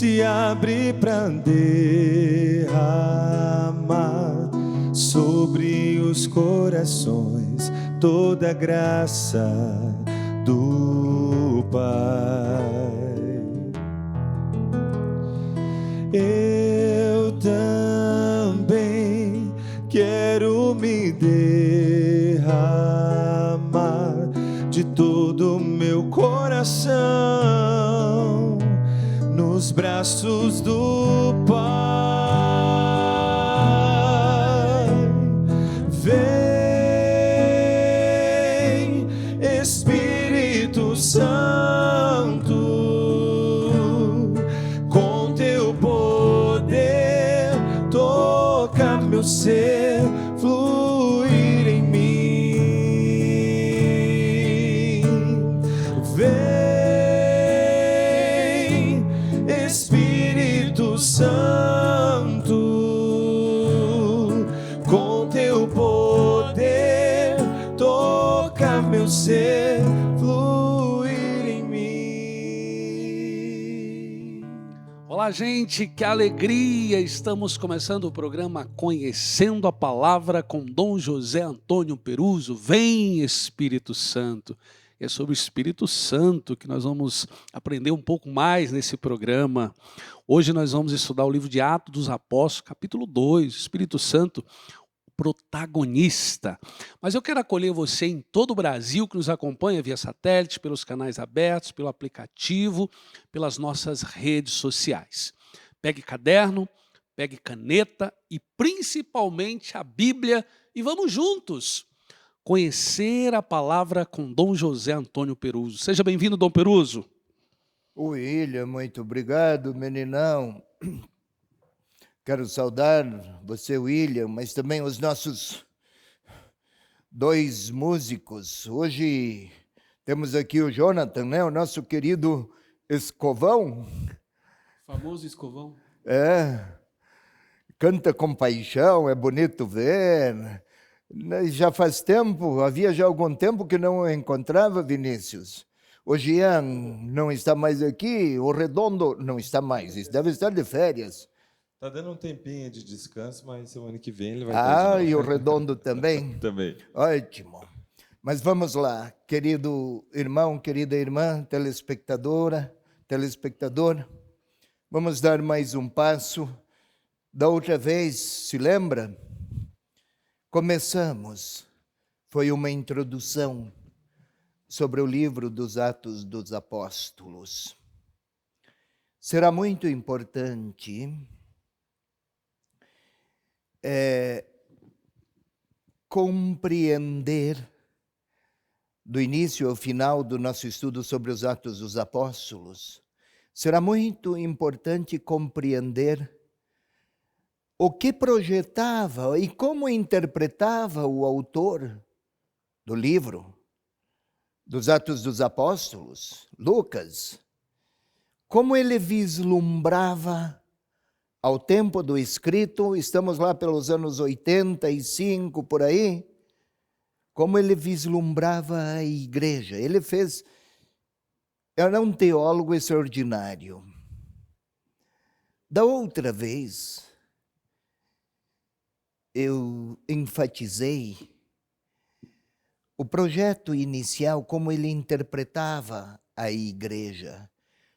se abre para derramar sobre os corações toda a graça do Pai. Eu também quero me derramar de todo o meu coração nos braços do Pai. Vem, Espírito Santo, com teu poder toca meu ser, fluir em mim. Vem, Espírito Santo, com teu poder toca meu ser, fluir em mim. Olá, gente, que alegria! Estamos começando o programa Conhecendo a Palavra com Dom José Antônio Peruso. Vem, Espírito Santo! É sobre o Espírito Santo que nós vamos aprender um pouco mais nesse programa. Hoje nós vamos estudar o livro de Atos dos Apóstolos, capítulo 2, Espírito Santo, protagonista. Mas eu quero acolher você em todo o Brasil que nos acompanha via satélite, pelos canais abertos, pelo aplicativo, pelas nossas redes sociais. Pegue caderno, pegue caneta e principalmente a Bíblia e vamos juntos conhecer a palavra com Dom José Antônio Peruso. Seja bem-vindo, Dom Peruso. William, muito obrigado, meninão. Quero saudar você, William, mas também os nossos dois músicos. Hoje temos aqui o Jonathan, né? O nosso querido Escovão. Famoso Escovão. Canta com paixão, é bonito ver. Já faz tempo, havia já algum tempo que não o encontrava, Vinícius. O Jean não está mais aqui, o Redondo não está mais, deve estar de férias. Tá dando um tempinho de descanso, mas semana que vem ele vai estar de novo. E o Redondo também? Também. Ótimo. Mas vamos lá, querido irmão, querida irmã, telespectador, vamos dar mais um passo. Da outra vez, se lembra? Começamos, foi uma introdução sobre o livro dos Atos dos Apóstolos. Será muito importante compreender, do início ao final do nosso estudo sobre os Atos dos Apóstolos, será muito importante compreender o que projetava e como interpretava o autor do livro dos Atos dos Apóstolos, Lucas, como ele vislumbrava ao tempo do escrito, estamos lá pelos anos 85, por aí, como ele vislumbrava a igreja. Era um teólogo extraordinário. Da outra vez, eu enfatizei o projeto inicial, como ele interpretava a igreja.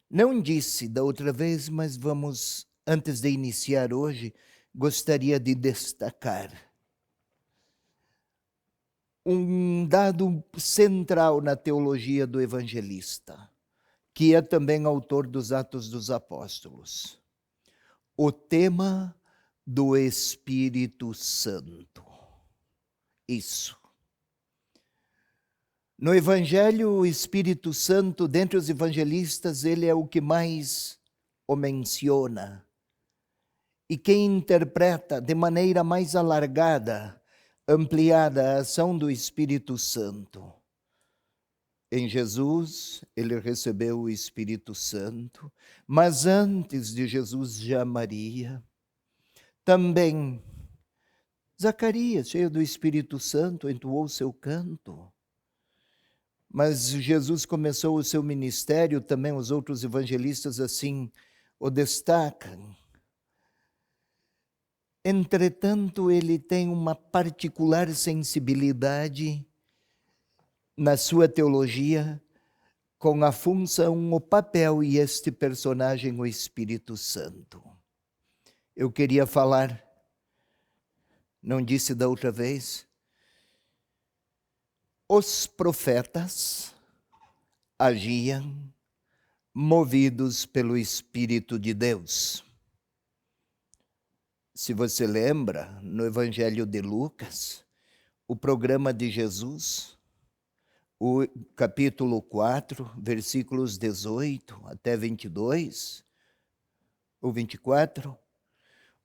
Não disse da outra vez, mas vamos, antes de iniciar hoje, gostaria de destacar um dado central na teologia do evangelista, que é também autor dos Atos dos Apóstolos. O tema do Espírito Santo. Isso. No Evangelho, o Espírito Santo, dentre os evangelistas, ele é o que mais o menciona. E quem interpreta de maneira mais alargada, ampliada a ação do Espírito Santo. Em Jesus, ele recebeu o Espírito Santo, mas antes de Jesus já Maria. Também Zacarias, cheio do Espírito Santo, entoou seu canto. Mas Jesus começou o seu ministério, também os outros evangelistas assim o destacam. Entretanto, ele tem uma particular sensibilidade na sua teologia com a função, o papel e este personagem, o Espírito Santo. Eu queria falar, não disse da outra vez, os profetas agiam movidos pelo Espírito de Deus. Se você lembra, no Evangelho de Lucas, o programa de Jesus, o capítulo 4, versículos 18 até 22, ou 24,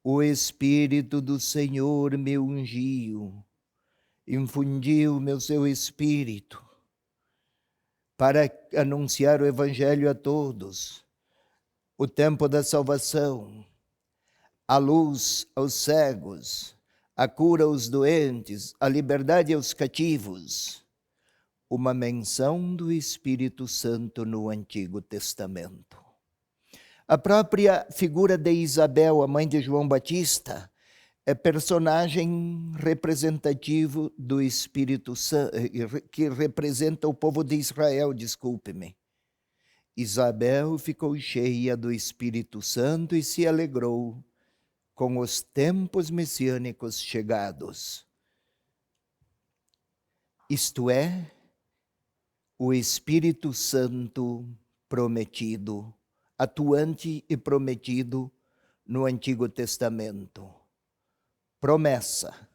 o Espírito do Senhor me ungiu, infundiu meu seu Espírito, para anunciar o Evangelho a todos, o tempo da salvação, a luz aos cegos, a cura aos doentes, a liberdade aos cativos. Uma menção do Espírito Santo no Antigo Testamento. A própria figura de Isabel, a mãe de João Batista, é personagem representativo do Espírito Santo, que representa o povo de Israel, desculpe-me. Isabel ficou cheia do Espírito Santo e se alegrou com os tempos messiânicos chegados. Isto é, o Espírito Santo prometido, atuante e prometido no Antigo Testamento. Promessa.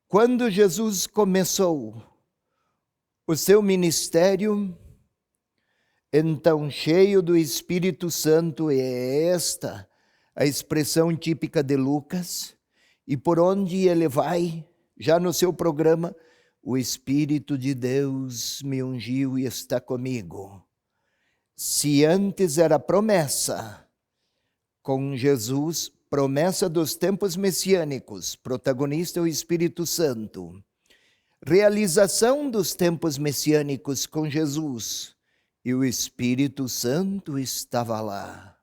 Quando Jesus começou o seu ministério, então cheio do Espírito Santo, é esta a expressão típica de Lucas, e por onde ele vai, já no seu programa, o Espírito de Deus me ungiu e está comigo. Se antes era promessa, com Jesus, promessa dos tempos messiânicos, protagonista é o Espírito Santo. Realização dos tempos messiânicos com Jesus, e o Espírito Santo estava lá.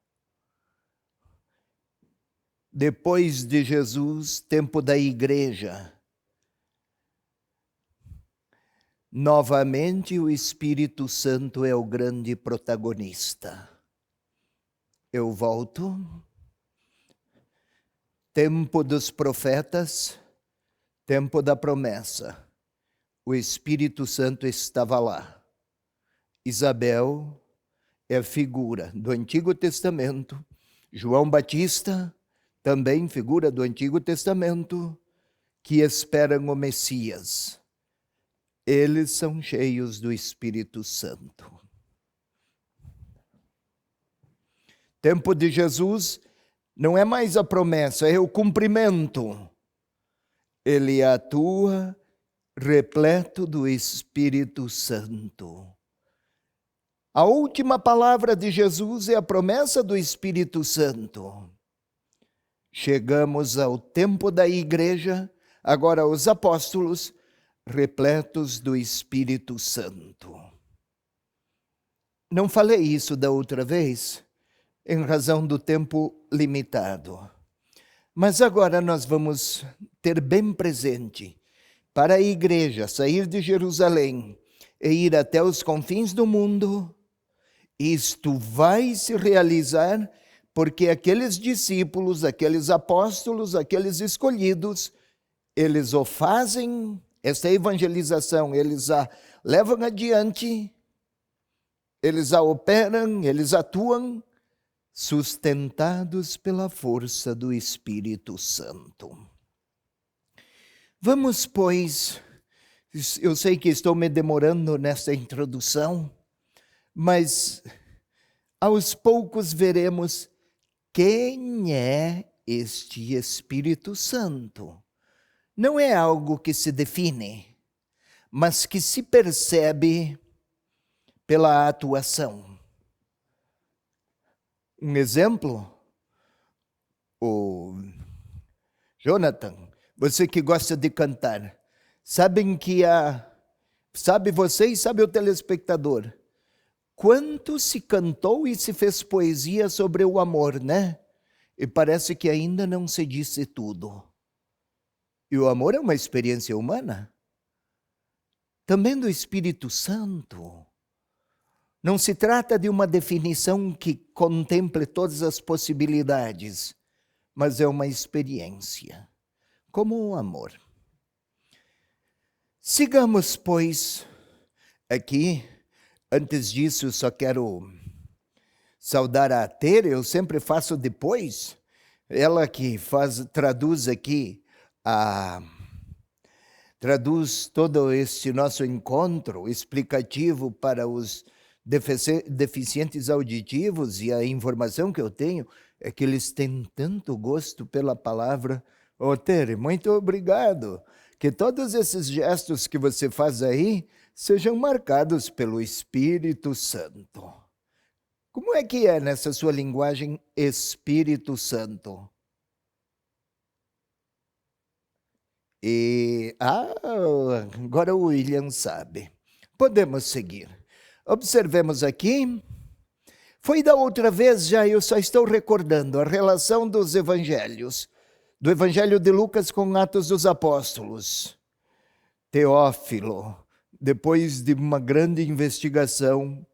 Depois de Jesus, tempo da igreja. Novamente, o Espírito Santo é o grande protagonista. Eu volto. Tempo dos profetas, tempo da promessa. O Espírito Santo estava lá. Isabel é a figura do Antigo Testamento. João Batista, também figura do Antigo Testamento, que esperam o Messias. Eles são cheios do Espírito Santo. Tempo de Jesus não é mais a promessa, é o cumprimento. Ele atua repleto do Espírito Santo. A última palavra de Jesus é a promessa do Espírito Santo. Chegamos ao tempo da igreja, agora os apóstolos, repletos do Espírito Santo. Não falei isso da outra vez, em razão do tempo limitado. Mas agora nós vamos ter bem presente, para a igreja sair de Jerusalém e ir até os confins do mundo, isto vai se realizar porque aqueles discípulos, aqueles apóstolos, aqueles escolhidos, eles o fazem, essa evangelização, eles a levam adiante, eles a operam, eles atuam, sustentados pela força do Espírito Santo. Vamos, pois, eu sei que estou me demorando nessa introdução, mas aos poucos veremos quem é este Espírito Santo. Não é algo que se define, mas que se percebe pela atuação. Um exemplo, o Jonathan, você que gosta de cantar, sabem que sabe você e sabe o telespectador, quanto se cantou e se fez poesia sobre o amor, né? E parece que ainda não se disse tudo. E o amor é uma experiência humana, também do Espírito Santo. Não se trata de uma definição que contemple todas as possibilidades, mas é uma experiência, como o amor. Sigamos, pois, aqui. Antes disso, só quero saudar a Tere, eu sempre faço depois. Ela que traduz aqui, traduz todo este nosso encontro explicativo para os deficientes auditivos, e a informação que eu tenho é que eles têm tanto gosto pela palavra. Ô Tere, muito obrigado. Que todos esses gestos que você faz aí sejam marcados pelo Espírito Santo. Como é que é nessa sua linguagem Espírito Santo? Agora o William sabe. Podemos seguir. Observemos aqui. Foi da outra vez já, eu só estou recordando a relação dos evangelhos. Do Evangelho de Lucas com Atos dos Apóstolos. Teófilo, depois de uma grande investigação,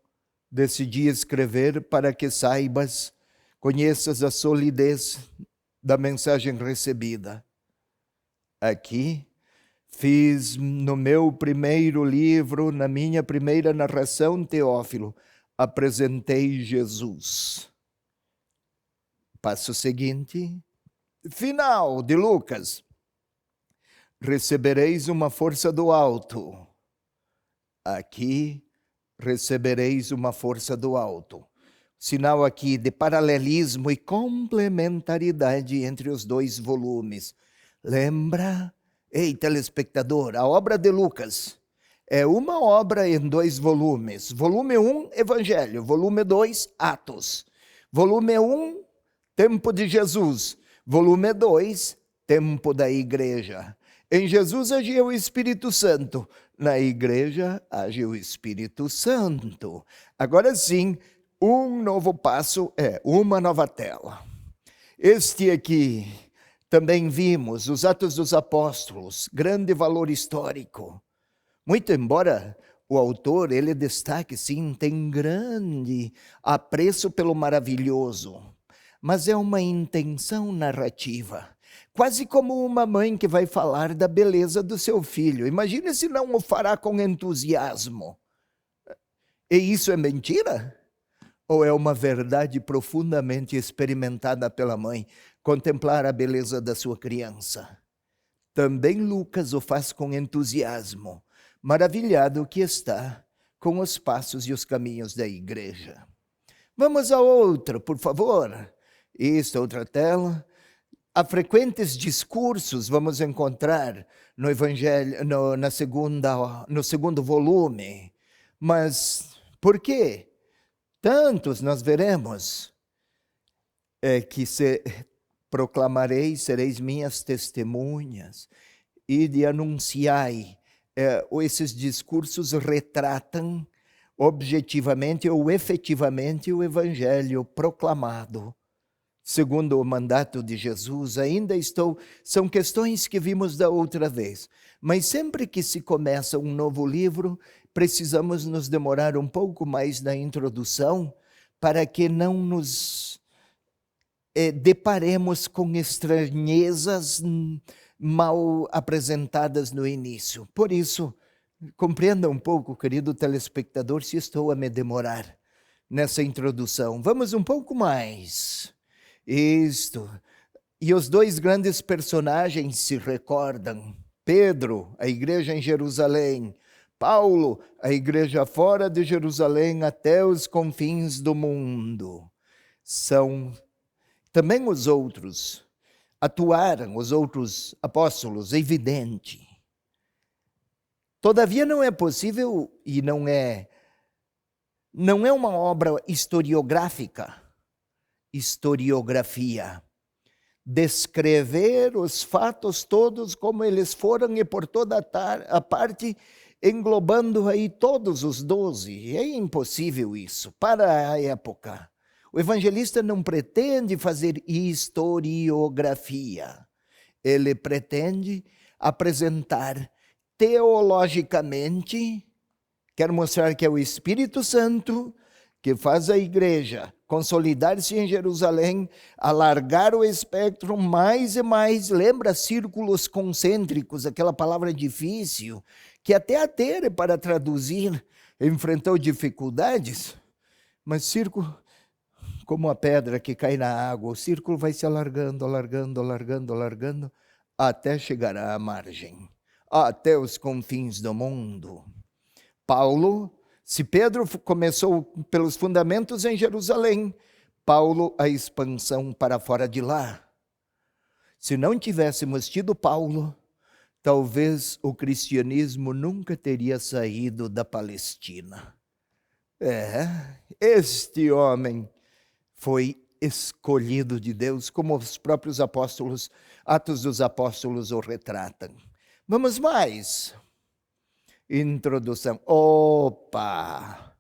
decidi escrever para que saibas, conheças a solidez da mensagem recebida. Aqui, fiz no meu primeiro livro, na minha primeira narração, Teófilo, apresentei Jesus. Passo seguinte, final de Lucas. Recebereis uma força do alto. Aqui, recebereis uma força do alto. Sinal aqui de paralelismo e complementaridade entre os dois volumes. Lembra? Ei, telespectador, a obra de Lucas é uma obra em 2 volumes. Volume 1, Evangelho. Volume 2, Atos. Volume 1, Tempo de Jesus. Volume 2, Tempo da Igreja. Em Jesus agiu o Espírito Santo. Na igreja age o Espírito Santo. Agora sim, um novo passo é uma nova tela. Este aqui também vimos, os Atos dos Apóstolos, grande valor histórico. Muito embora o autor, ele destaque, sim, tem grande apreço pelo maravilhoso, mas é uma intenção narrativa. Quase como uma mãe que vai falar da beleza do seu filho. Imagine se não o fará com entusiasmo. E isso é mentira? Ou é uma verdade profundamente experimentada pela mãe, contemplar a beleza da sua criança? Também Lucas o faz com entusiasmo, maravilhado que está com os passos e os caminhos da igreja. Vamos a outra, por favor. Esta outra tela. Há frequentes discursos, vamos encontrar no Evangelho, no segundo volume. Mas por quê? Tantos nós veremos que proclamareis, sereis minhas testemunhas, e de anunciai. Esses discursos retratam objetivamente ou efetivamente o Evangelho proclamado. Segundo o mandato de Jesus, são questões que vimos da outra vez. Mas sempre que se começa um novo livro, precisamos nos demorar um pouco mais na introdução para que não nos deparemos com estranhezas mal apresentadas no início. Por isso, compreenda um pouco, querido telespectador, se estou a me demorar nessa introdução. Vamos um pouco mais. Isto. E os 2 grandes personagens se recordam. Pedro, a igreja em Jerusalém. Paulo, a igreja fora de Jerusalém até os confins do mundo. São também os outros. Atuaram os outros apóstolos, é evidente. Todavia não é possível e não é uma obra historiográfica. Historiografia. Descrever os fatos todos como eles foram e por toda a parte englobando aí todos os 12. É impossível isso, para a época. O evangelista não pretende fazer historiografia. Ele pretende apresentar teologicamente, quer mostrar que é o Espírito Santo que faz a igreja consolidar-se em Jerusalém, alargar o espectro mais e mais. Lembra círculos concêntricos, aquela palavra difícil, que até a Tere, para traduzir, enfrentou dificuldades, mas círculo, como a pedra que cai na água, o círculo vai se alargando, alargando, alargando, alargando, até chegar à margem, até os confins do mundo. Paulo, se Pedro começou pelos fundamentos em Jerusalém, Paulo a expansão para fora de lá. Se não tivéssemos tido Paulo, talvez o cristianismo nunca teria saído da Palestina. Este homem foi escolhido de Deus, como os próprios apóstolos, Atos dos Apóstolos o retratam. Vamos mais. Introdução. Opa!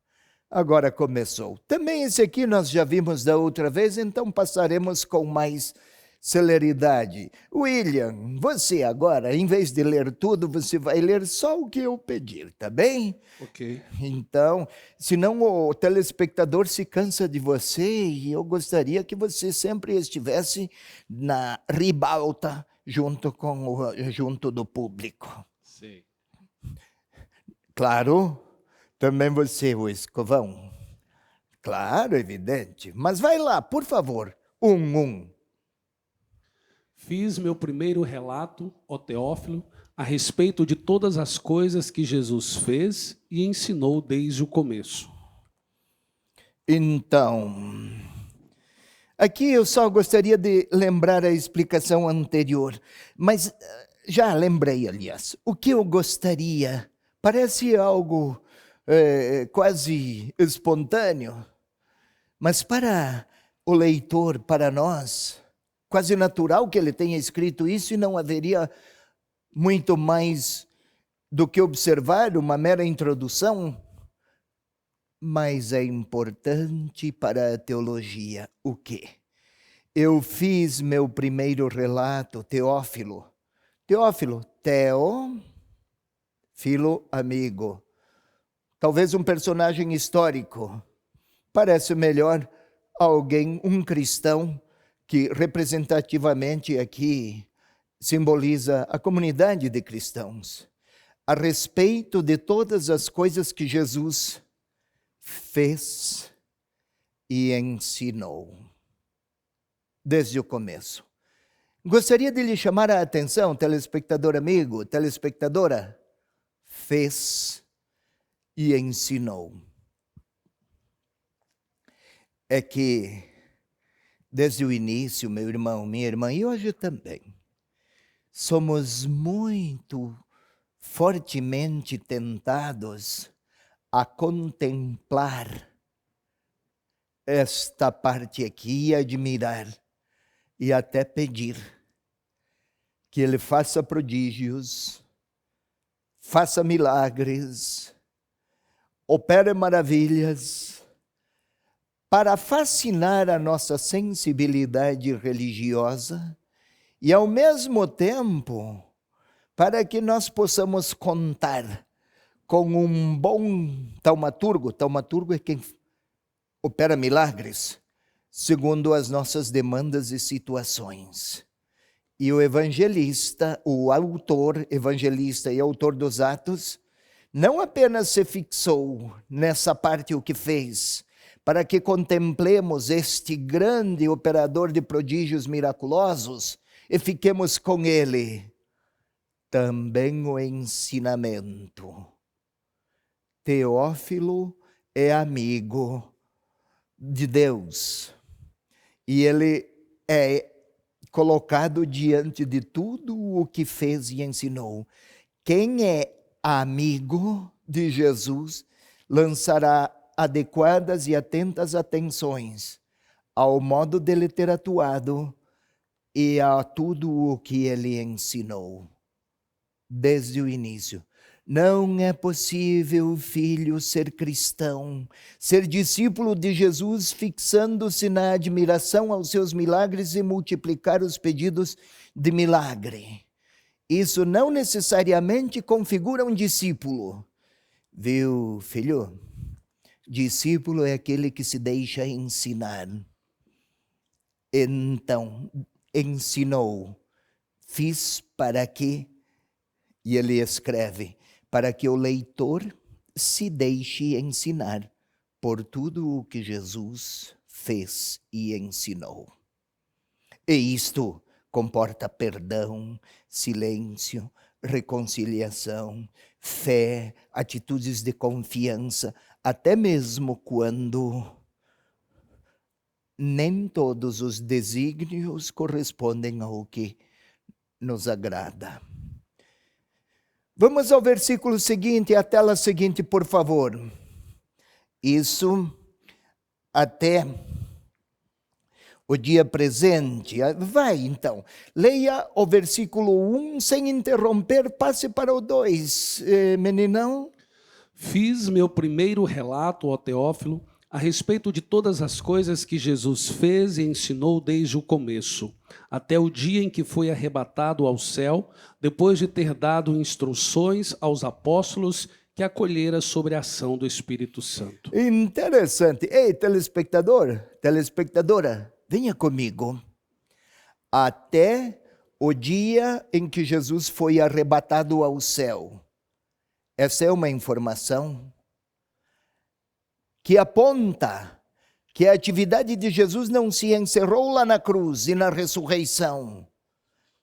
Agora começou. Também esse aqui nós já vimos da outra vez, então passaremos com mais celeridade. William, você agora, em vez de ler tudo, você vai ler só o que eu pedir, tá bem? Ok. Então, senão o telespectador se cansa de você e eu gostaria que você sempre estivesse na ribalta junto do público. Sei. Claro, também você, o Escovão. Claro, evidente. Mas vai lá, por favor. Fiz meu primeiro relato, ó Teófilo, a respeito de todas as coisas que Jesus fez e ensinou desde o começo. Então, aqui eu só gostaria de lembrar a explicação anterior, mas já lembrei, aliás. O que eu gostaria parece algo quase espontâneo, mas para o leitor, para nós, quase natural que ele tenha escrito isso e não haveria muito mais do que observar, uma mera introdução, mas é importante para a teologia. O quê? Eu fiz meu primeiro relato, Teófilo. Teófilo, Teo, filo, amigo. Talvez um personagem histórico. Parece melhor alguém, um cristão, que representativamente aqui simboliza a comunidade de cristãos, a respeito de todas as coisas que Jesus fez e ensinou, desde o começo. Gostaria de lhe chamar a atenção, telespectador amigo, telespectadora, fez e ensinou. É que, desde o início, meu irmão, minha irmã, e hoje também, somos muito fortemente tentados a contemplar esta parte aqui e admirar e até pedir que Ele faça prodígios, faça milagres, opere maravilhas, para fascinar a nossa sensibilidade religiosa e, ao mesmo tempo, para que nós possamos contar com um bom taumaturgo. Taumaturgo é quem opera milagres, segundo as nossas demandas e situações. E o evangelista, o autor, evangelista e autor dos Atos, não apenas se fixou nessa parte o que fez, para que contemplemos este grande operador de prodígios miraculosos e fiquemos com ele. Também o ensinamento. Teófilo é amigo de Deus e ele é colocado diante de tudo o que fez e ensinou. Quem é amigo de Jesus lançará adequadas e atentas atenções ao modo dele ter atuado e a tudo o que ele ensinou desde o início. Não é possível, filho, ser cristão, ser discípulo de Jesus, fixando-se na admiração aos seus milagres e multiplicar os pedidos de milagre. Isso não necessariamente configura um discípulo. Viu, filho? Discípulo é aquele que se deixa ensinar. Então, ensinou. Fiz para que, e ele escreve, para que o leitor se deixe ensinar por tudo o que Jesus fez e ensinou. E isto comporta perdão, silêncio, reconciliação, fé, atitudes de confiança, até mesmo quando nem todos os desígnios correspondem ao que nos agrada. Vamos ao versículo seguinte, a tela seguinte, por favor. Isso até o dia presente. Vai, então. Leia o versículo 1 sem interromper, passe para o 2, meninão. Fiz meu primeiro relato, ó Teófilo, a respeito de todas as coisas que Jesus fez e ensinou desde o começo, até o dia em que foi arrebatado ao céu, depois de ter dado instruções aos apóstolos que acolhera sobre a ação do Espírito Santo. Interessante. Ei, telespectador, telespectadora, venha comigo. Até o dia em que Jesus foi arrebatado ao céu. Essa é uma informação que aponta que a atividade de Jesus não se encerrou lá na cruz e na ressurreição.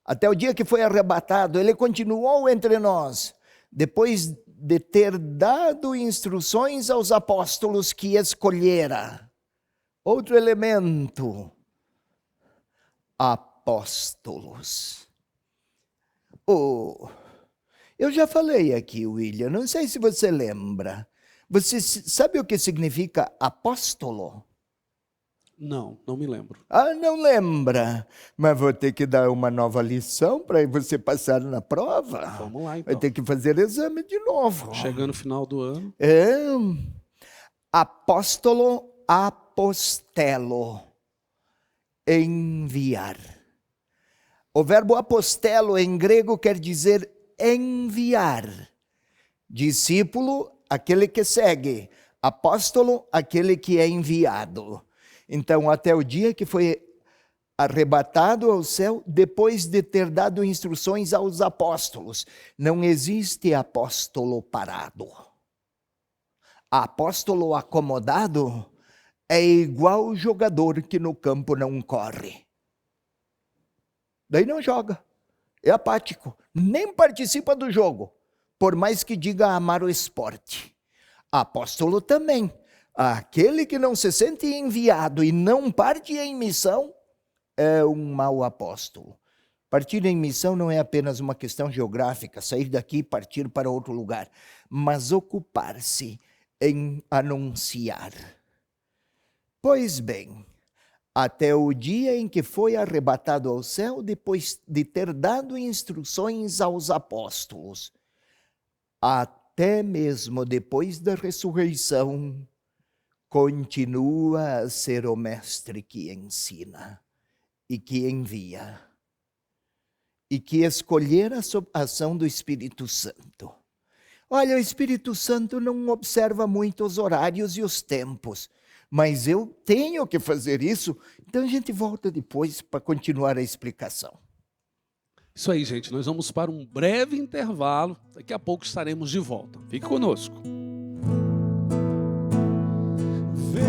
Até o dia que foi arrebatado, ele continuou entre nós, depois de ter dado instruções aos apóstolos que escolhera. Outro elemento, apóstolos. Eu já falei aqui, William, não sei se você lembra. Você sabe o que significa apóstolo? Não, não me lembro. Ah, não lembra? Mas vou ter que dar uma nova lição para você passar na prova. Vamos lá, então. Vai ter que fazer exame de novo. Chegando no final do ano. Apóstolo, apostelo, enviar. O verbo apostelo em grego quer dizer enviar. Discípulo, aquele que segue. Apóstolo, aquele que é enviado. Então, até o dia que foi arrebatado ao céu, depois de ter dado instruções aos apóstolos. Não existe apóstolo parado. Apóstolo acomodado é igual jogador que no campo não corre. Daí não joga. É apático. Nem participa do jogo. Por mais que diga amar o esporte. Apóstolo também. Aquele que não se sente enviado e não parte em missão é um mau apóstolo. Partir em missão não é apenas uma questão geográfica, sair daqui e partir para outro lugar, mas ocupar-se em anunciar. Pois bem, até o dia em que foi arrebatado ao céu, depois de ter dado instruções aos apóstolos, até mesmo depois da ressurreição, continua a ser o mestre que ensina e que envia e que escolhera a ação do Espírito Santo. Olha, o Espírito Santo não observa muito os horários e os tempos, mas eu tenho que fazer isso, então a gente volta depois para continuar a explicação. Isso aí, gente. Nós vamos para um breve intervalo. Daqui a pouco estaremos de volta. Fique conosco. Vem,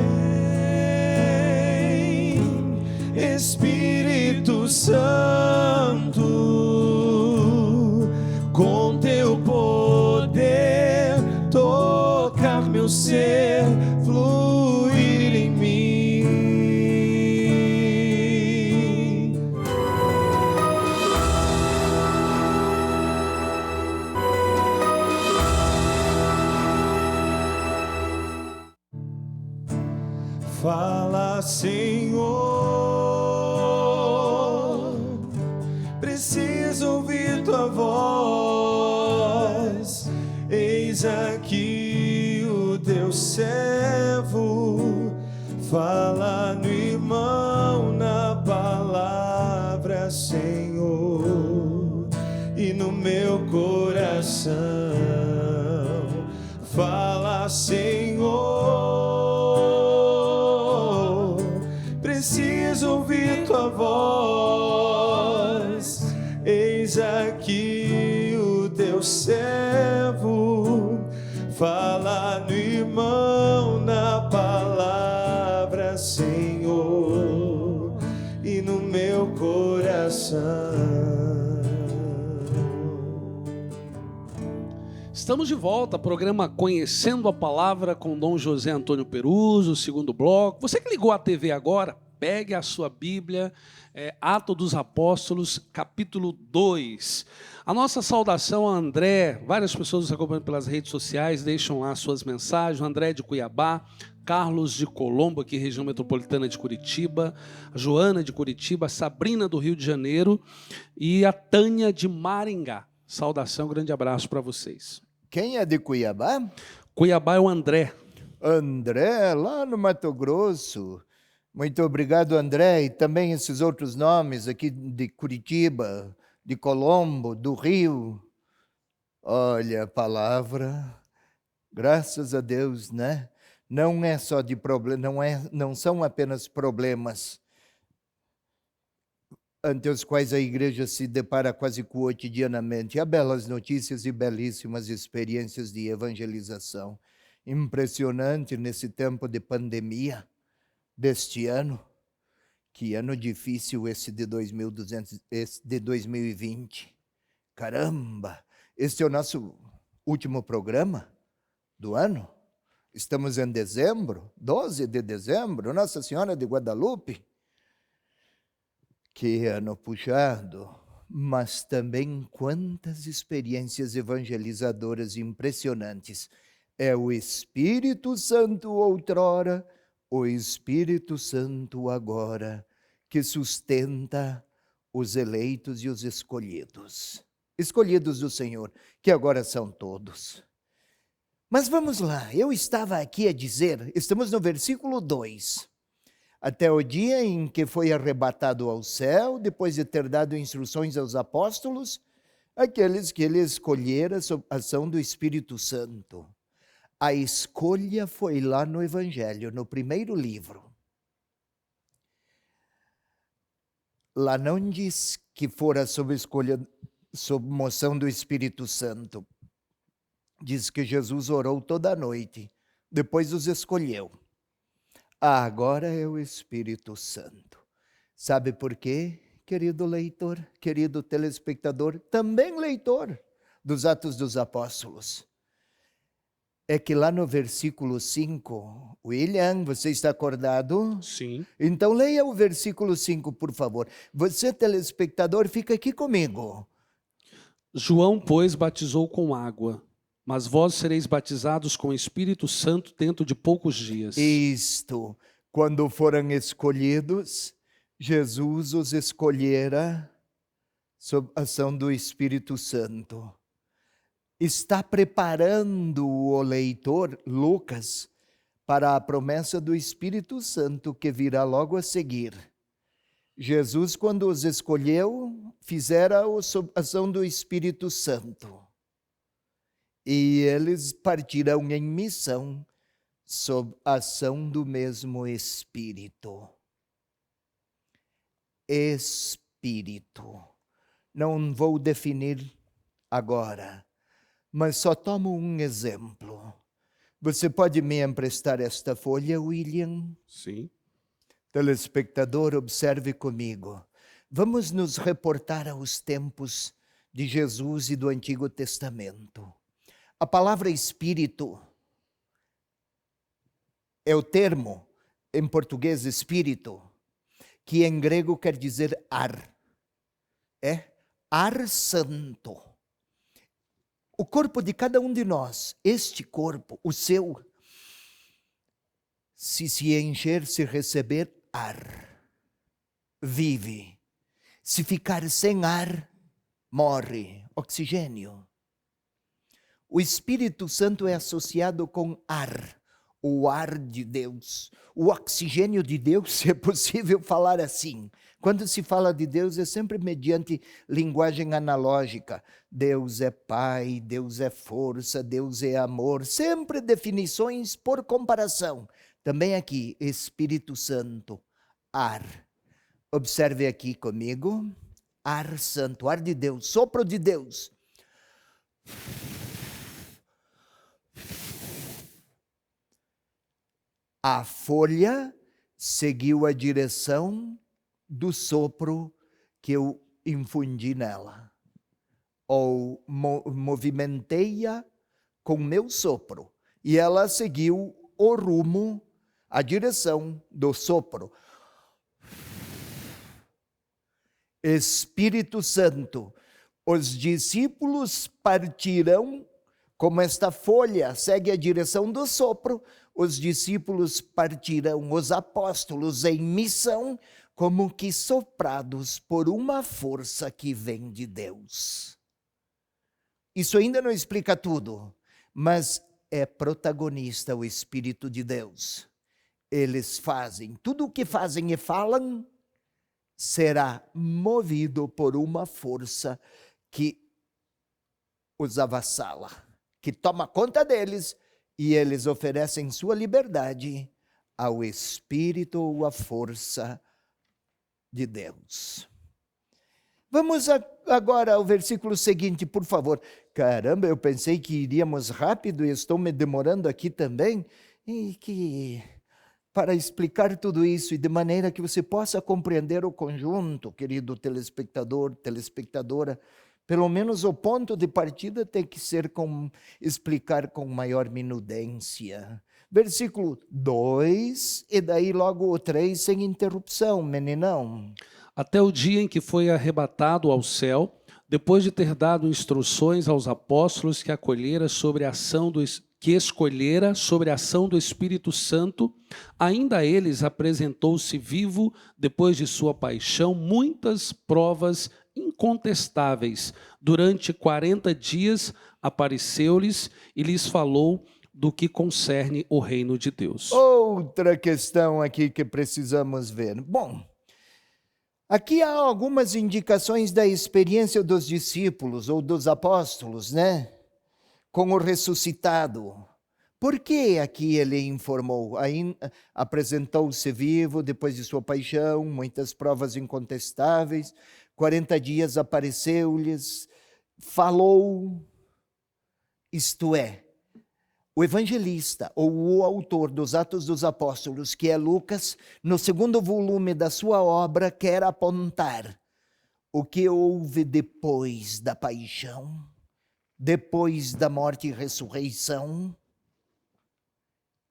Espírito Santo, com teu poder, tocar meu ser, fluir em mim. Fala, Senhor, preciso ouvir tua voz. Eis aqui o teu servo, fala no irmão na palavra, Senhor, e no meu coração. Fala, Senhor, preciso ouvir tua voz. Eis aqui o teu servo, fala no irmão na palavra, Senhor, e no meu coração. Estamos de volta, programa Conhecendo a Palavra com Dom José Antônio Peruso, segundo bloco. Você que ligou a TV agora, pegue a sua Bíblia, Atos dos Apóstolos, capítulo 2. A nossa saudação a André, várias pessoas nos acompanham pelas redes sociais, deixam lá suas mensagens, o André de Cuiabá, Carlos de Colombo, aqui região metropolitana de Curitiba, a Joana de Curitiba, a Sabrina do Rio de Janeiro e a Tânia de Maringá. Saudação, grande abraço para vocês. Quem é de Cuiabá? Cuiabá é o André. André, lá no Mato Grosso. Muito obrigado, André. E também esses outros nomes aqui de Curitiba, de Colombo, do Rio. Olha, a palavra, graças a Deus, né? Não é só de problema, não são apenas problemas ante os quais a igreja se depara quase cotidianamente. Há belas notícias e belíssimas experiências de evangelização. Impressionante nesse tempo de pandemia deste ano. Que ano difícil esse de 2020. Caramba! Este é o nosso último programa do ano. Estamos em dezembro, 12 de dezembro, Nossa Senhora de Guadalupe. Que ano puxado, mas também quantas experiências evangelizadoras impressionantes. É o Espírito Santo outrora, o Espírito Santo agora, que sustenta os eleitos e os escolhidos. Escolhidos do Senhor, que agora são todos. Mas vamos lá, eu estava aqui a dizer, estamos no versículo 2. Até o dia em que foi arrebatado ao céu, depois de ter dado instruções aos apóstolos, aqueles que ele escolhera sob a ação do Espírito Santo. A escolha foi lá no Evangelho, no primeiro livro. Lá não diz que fora sob escolha, sob moção do Espírito Santo. Diz que Jesus orou toda a noite, depois os escolheu. Agora é o Espírito Santo. Sabe por quê, querido leitor, querido telespectador, também leitor dos Atos dos Apóstolos? É que lá no versículo 5, William, você está acordado? Sim. Então leia o versículo 5, por favor. Você, telespectador, fica aqui comigo. João, pois, batizou com água, mas vós sereis batizados com o Espírito Santo dentro de poucos dias. Isto, quando foram escolhidos, Jesus os escolhera sob a ação do Espírito Santo. Está preparando o leitor, Lucas, para a promessa do Espírito Santo que virá logo a seguir. Jesus, quando os escolheu, fizera-o sob a ação do Espírito Santo. E eles partirão em missão sob a ação do mesmo Espírito. Espírito. Não vou definir agora, mas só tomo um exemplo. Você pode me emprestar esta folha, William? Sim. Telespectador, observe comigo. Vamos nos reportar aos tempos de Jesus e do Antigo Testamento. A palavra Espírito é o termo, em português, espírito, que em grego quer dizer ar. É ar santo. O corpo de cada um de nós, este corpo, o seu, se encher, se receber ar, vive. Se ficar sem ar, morre. Oxigênio. O Espírito Santo é associado com ar, o ar de Deus, o oxigênio de Deus, se é possível falar assim. Quando se fala de Deus, é sempre mediante linguagem analógica. Deus é Pai, Deus é força, Deus é amor, sempre definições por comparação. Também aqui, Espírito Santo, ar. Observe aqui comigo, ar santo, ar de Deus, sopro de Deus. A folha seguiu a direção do sopro que eu infundi nela. Ou movimentei-a com meu sopro. E ela seguiu o rumo, a direção do sopro. Espírito Santo, os discípulos partirão, como esta folha segue a direção do sopro, os discípulos partirão, os apóstolos em missão, como que soprados por uma força que vem de Deus. Isso ainda não explica tudo, mas é protagonista o Espírito de Deus. Eles fazem, tudo o que fazem e falam será movido por uma força que os avassala, que toma conta deles, e eles oferecem sua liberdade ao Espírito ou à força de Deus. Vamos agora ao versículo seguinte, por favor. Caramba, eu pensei que iríamos rápido e estou me demorando aqui também. E que para explicar tudo isso e de maneira que você possa compreender o conjunto, querido telespectador, telespectadora, pelo menos o ponto de partida tem que ser explicar com maior minudência. Versículo 2 e daí logo o 3 sem interrupção, meninão. Até o dia em que foi arrebatado ao céu, depois de ter dado instruções aos apóstolos que escolhera sobre a ação do Espírito Santo, ainda a eles apresentou-se vivo, depois de sua paixão, muitas provas incontestáveis. Durante 40 dias apareceu-lhes e lhes falou do que concerne o reino de Deus. Outra questão aqui que precisamos ver. Bom, aqui há algumas indicações da experiência dos discípulos ou dos apóstolos, né? Com o ressuscitado. Por que aqui ele informou? Apresentou-se vivo depois de sua paixão, muitas provas incontestáveis, 40 dias apareceu-lhes, falou, isto é, o evangelista ou o autor dos Atos dos Apóstolos, que é Lucas, no segundo volume da sua obra, quer apontar o que houve depois da paixão, depois da morte e ressurreição,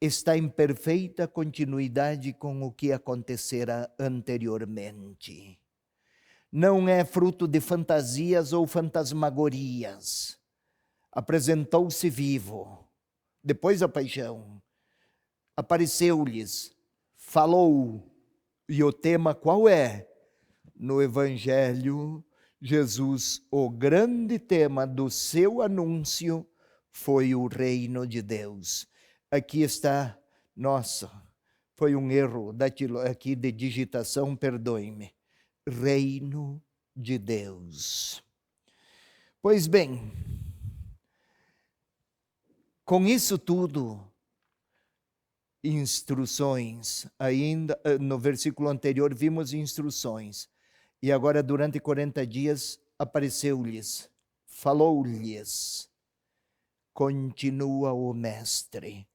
está em perfeita continuidade com o que acontecera anteriormente. Não é fruto de fantasias ou fantasmagorias. Apresentou-se vivo, depois da paixão, apareceu-lhes, falou, e o tema qual é? No Evangelho, Jesus, o grande tema do seu anúncio foi o reino de Deus. Aqui está, nossa, foi um erro aqui de digitação, perdoe-me. Reino de Deus. Pois bem, com isso tudo, instruções, ainda no versículo anterior vimos instruções, e agora durante 40 dias apareceu-lhes, falou-lhes, continua o mestre.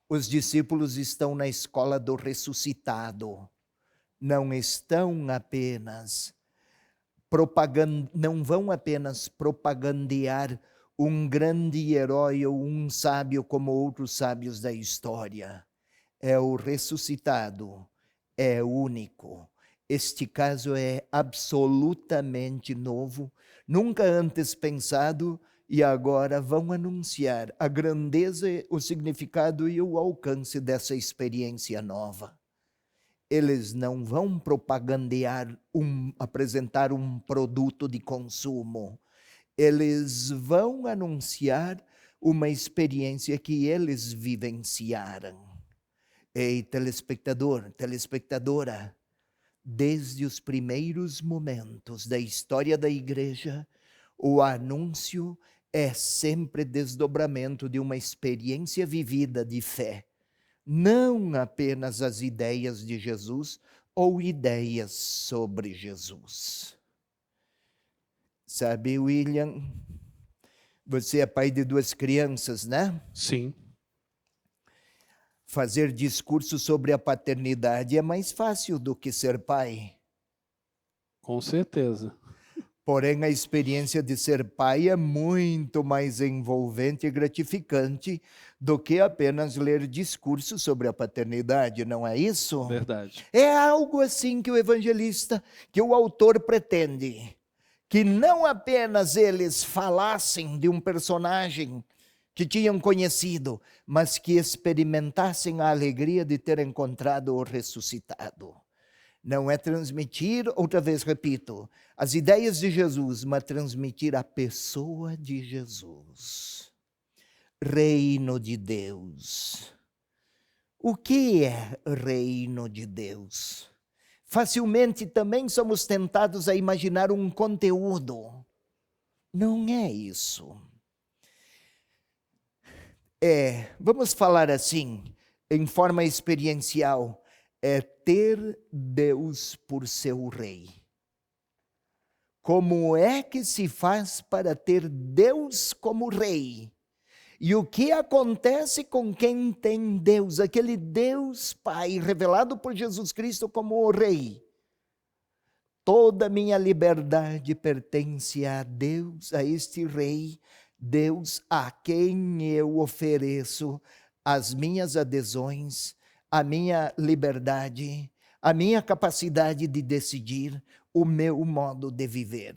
Os discípulos estão na escola do ressuscitado, não estão apenas não vão apenas propagandear um grande herói ou um sábio como outros sábios da história. É o ressuscitado, é único. Este caso é absolutamente novo, nunca antes pensado, e agora vão anunciar a grandeza, o significado e o alcance dessa experiência nova. Eles não vão propagandear, apresentar um produto de consumo. Eles vão anunciar uma experiência que eles vivenciaram. Ei, telespectador, telespectadora, desde os primeiros momentos da história da igreja, o anúncio é sempre desdobramento de uma experiência vivida de fé. Não apenas as ideias de Jesus ou ideias sobre Jesus. Sabe, William, você é pai de 2 crianças, né? Sim. Fazer discurso sobre a paternidade é mais fácil do que ser pai. Com certeza. Porém, a experiência de ser pai é muito mais envolvente e gratificante do que apenas ler discursos sobre a paternidade, não é isso? Verdade. É algo assim que o evangelista, que o autor pretende. Que não apenas eles falassem de um personagem que tinham conhecido, mas que experimentassem a alegria de ter encontrado o ressuscitado. Não é transmitir, outra vez repito, as ideias de Jesus, mas transmitir a pessoa de Jesus. Reino de Deus. O que é reino de Deus? Facilmente também somos tentados a imaginar um conteúdo. Não é isso. Vamos falar assim, em forma experiencial, é ter Deus por seu rei. Como é que se faz para ter Deus como rei? E o que acontece com quem tem Deus, aquele Deus Pai revelado por Jesus Cristo como o rei? Toda minha liberdade pertence a Deus, a este rei, Deus a quem eu ofereço as minhas adesões, a minha liberdade, a minha capacidade de decidir o meu modo de viver.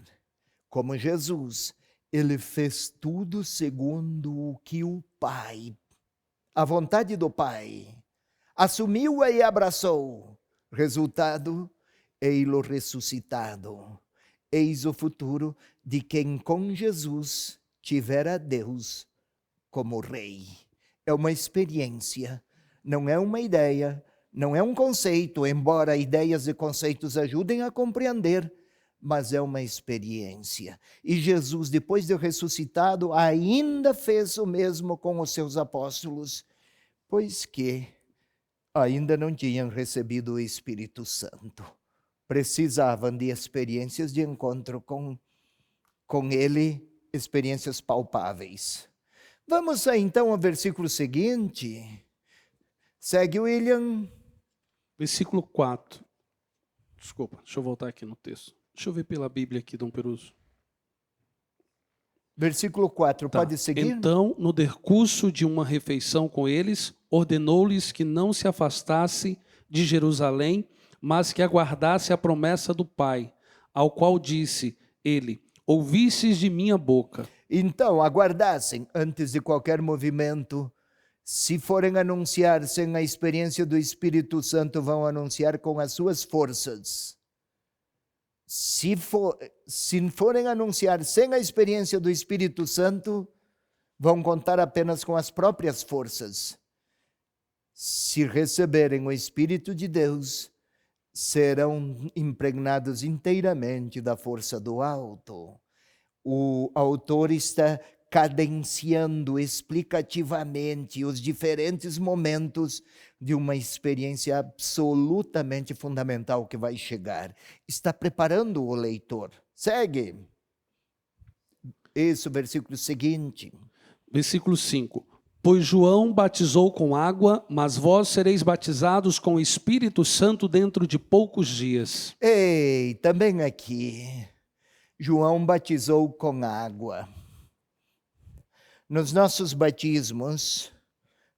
Como Jesus, ele fez tudo segundo o que o Pai, a vontade do Pai, assumiu-a e abraçou. Resultado, ei-lo ressuscitado. Eis o futuro de quem com Jesus tivera Deus como rei. É uma experiência, não é uma ideia, não é um conceito, embora ideias e conceitos ajudem a compreender, mas é uma experiência. E Jesus, depois de ressuscitado, ainda fez o mesmo com os seus apóstolos, pois que ainda não tinham recebido o Espírito Santo. Precisavam de experiências de encontro com ele, experiências palpáveis. Vamos então ao versículo seguinte. Segue, William. Versículo 4. Desculpa, deixa eu voltar aqui no texto. Deixa eu ver pela Bíblia aqui, Dom Peruso. Versículo 4, Tá. pode seguir? Então, no decurso de uma refeição com eles, ordenou-lhes que não se afastasse de Jerusalém, mas que aguardasse a promessa do Pai, ao qual disse ele: ouvistes de minha boca. Então, aguardassem antes de qualquer movimento. Se forem anunciar sem a experiência do Espírito Santo, vão anunciar com as suas forças. Se forem anunciar sem a experiência do Espírito Santo, vão contar apenas com as próprias forças. Se receberem o Espírito de Deus, serão impregnados inteiramente da força do alto. O autor está cadenciando explicativamente os diferentes momentos de uma experiência absolutamente fundamental que vai chegar. Está preparando o leitor. Segue. Isso, versículo seguinte. Versículo 5. Pois João batizou com água, mas vós sereis batizados com o Espírito Santo dentro de poucos dias. Ei, também aqui, João batizou com água. Nos nossos batismos,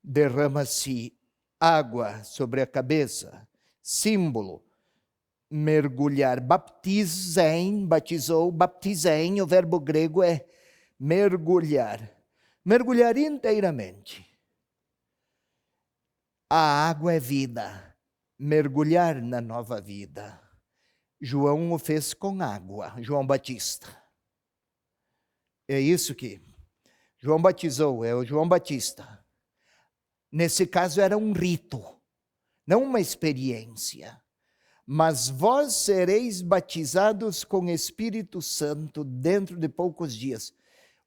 derrama-se água sobre a cabeça, símbolo, mergulhar. Baptizem, batizou, baptizem, o verbo grego é mergulhar. Mergulhar inteiramente. A água é vida, mergulhar na nova vida. João o fez com água, João Batista. É isso que João batizou, é o João Batista. Nesse caso era um rito, não uma experiência. Mas vós sereis batizados com Espírito Santo dentro de poucos dias.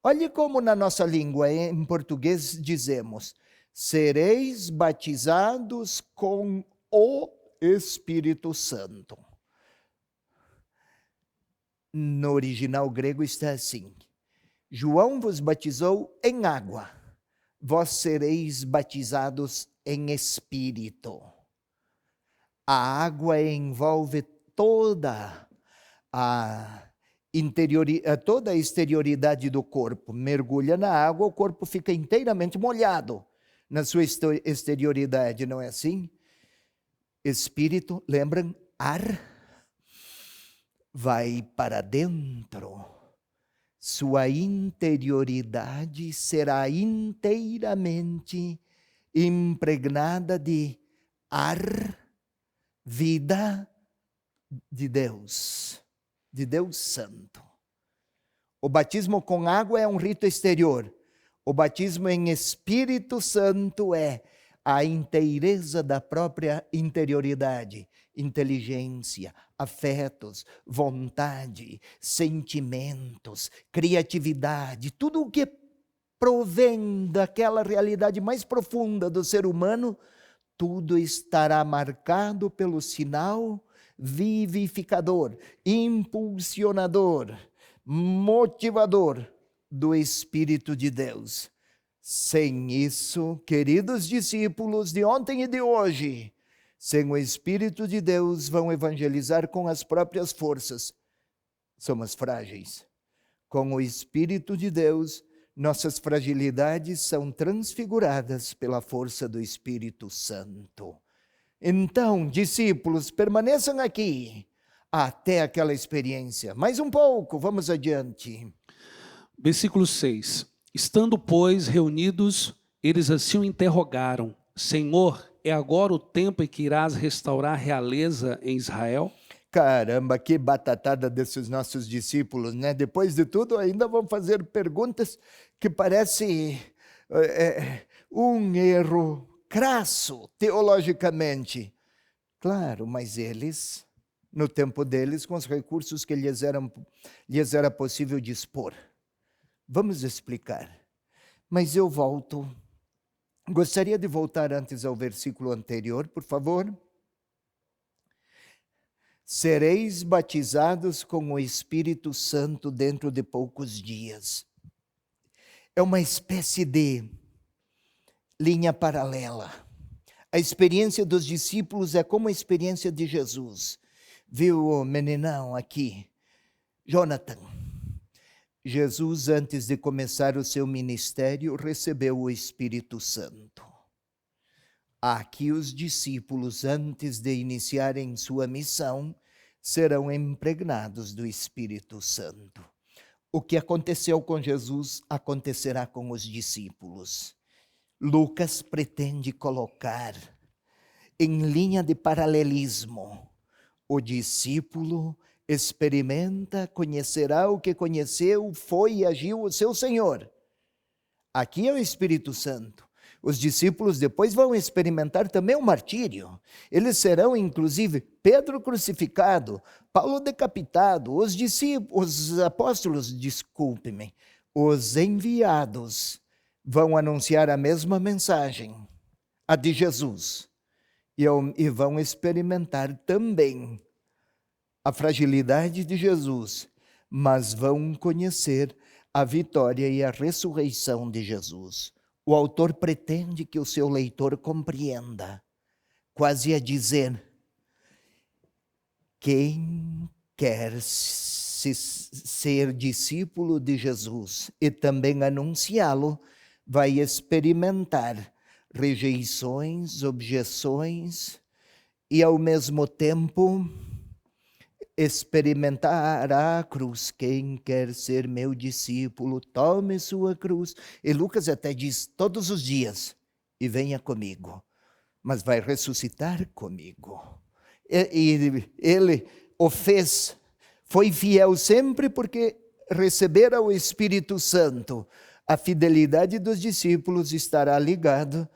Olhe como na nossa língua, em português, dizemos: sereis batizados com o Espírito Santo. No original grego está assim: João vos batizou em água, vós sereis batizados em Espírito. A água envolve toda a exterioridade do corpo. Mergulha na água, o corpo fica inteiramente molhado na sua exterioridade, não é assim? Espírito, lembram? Ar vai para dentro. Sua interioridade será inteiramente impregnada de ar, vida de Deus Santo. O batismo com água é um rito exterior. O batismo em Espírito Santo é a inteireza da própria interioridade, inteligência, afetos, vontade, sentimentos, criatividade, tudo o que provém daquela realidade mais profunda do ser humano, tudo estará marcado pelo sinal vivificador, impulsionador, motivador do Espírito de Deus. Sem isso, queridos discípulos de ontem e de hoje, sem o Espírito de Deus, vão evangelizar com as próprias forças. Somos frágeis. Com o Espírito de Deus, nossas fragilidades são transfiguradas pela força do Espírito Santo. Então, discípulos, permaneçam aqui até aquela experiência. Mais um pouco, vamos adiante. Versículo 6. Estando, pois, reunidos, eles assim o interrogaram: Senhor, é agora o tempo em que irás restaurar a realeza em Israel? Caramba, que batatada desses nossos discípulos, né? Depois de tudo, ainda vão fazer perguntas que parecem um erro crasso teologicamente. Claro, mas eles, no tempo deles, com os recursos que lhes era possível dispor. Vamos explicar. Mas eu volto. Gostaria de voltar antes ao versículo anterior, por favor. Sereis batizados com o Espírito Santo dentro de poucos dias. É uma espécie de linha paralela. A experiência dos discípulos é como a experiência de Jesus. Viu o meninão aqui? Jonathan. Jesus, antes de começar o seu ministério, recebeu o Espírito Santo. Aqui os discípulos, antes de iniciarem sua missão, serão impregnados do Espírito Santo. O que aconteceu com Jesus, acontecerá com os discípulos. Lucas pretende colocar em linha de paralelismo. O discípulo experimenta, conhecerá o que conheceu, foi e agiu o seu Senhor. Aqui é o Espírito Santo. Os discípulos depois vão experimentar também o martírio. Eles serão, inclusive, Pedro crucificado, Paulo decapitado, os apóstolos, desculpe-me, os enviados vão anunciar a mesma mensagem, a de Jesus, e vão experimentar também a fragilidade de Jesus, mas vão conhecer a vitória e a ressurreição de Jesus. O autor pretende que o seu leitor compreenda, quase a dizer: quem quer ser discípulo de Jesus e também anunciá-lo, vai experimentar rejeições, objeções e, ao mesmo tempo, experimentará a cruz. Quem quer ser meu discípulo, tome sua cruz. E Lucas até diz: todos os dias, e venha comigo. Mas vai ressuscitar comigo. E ele o fez, foi fiel sempre porque recebera o Espírito Santo. A fidelidade dos discípulos estará ligada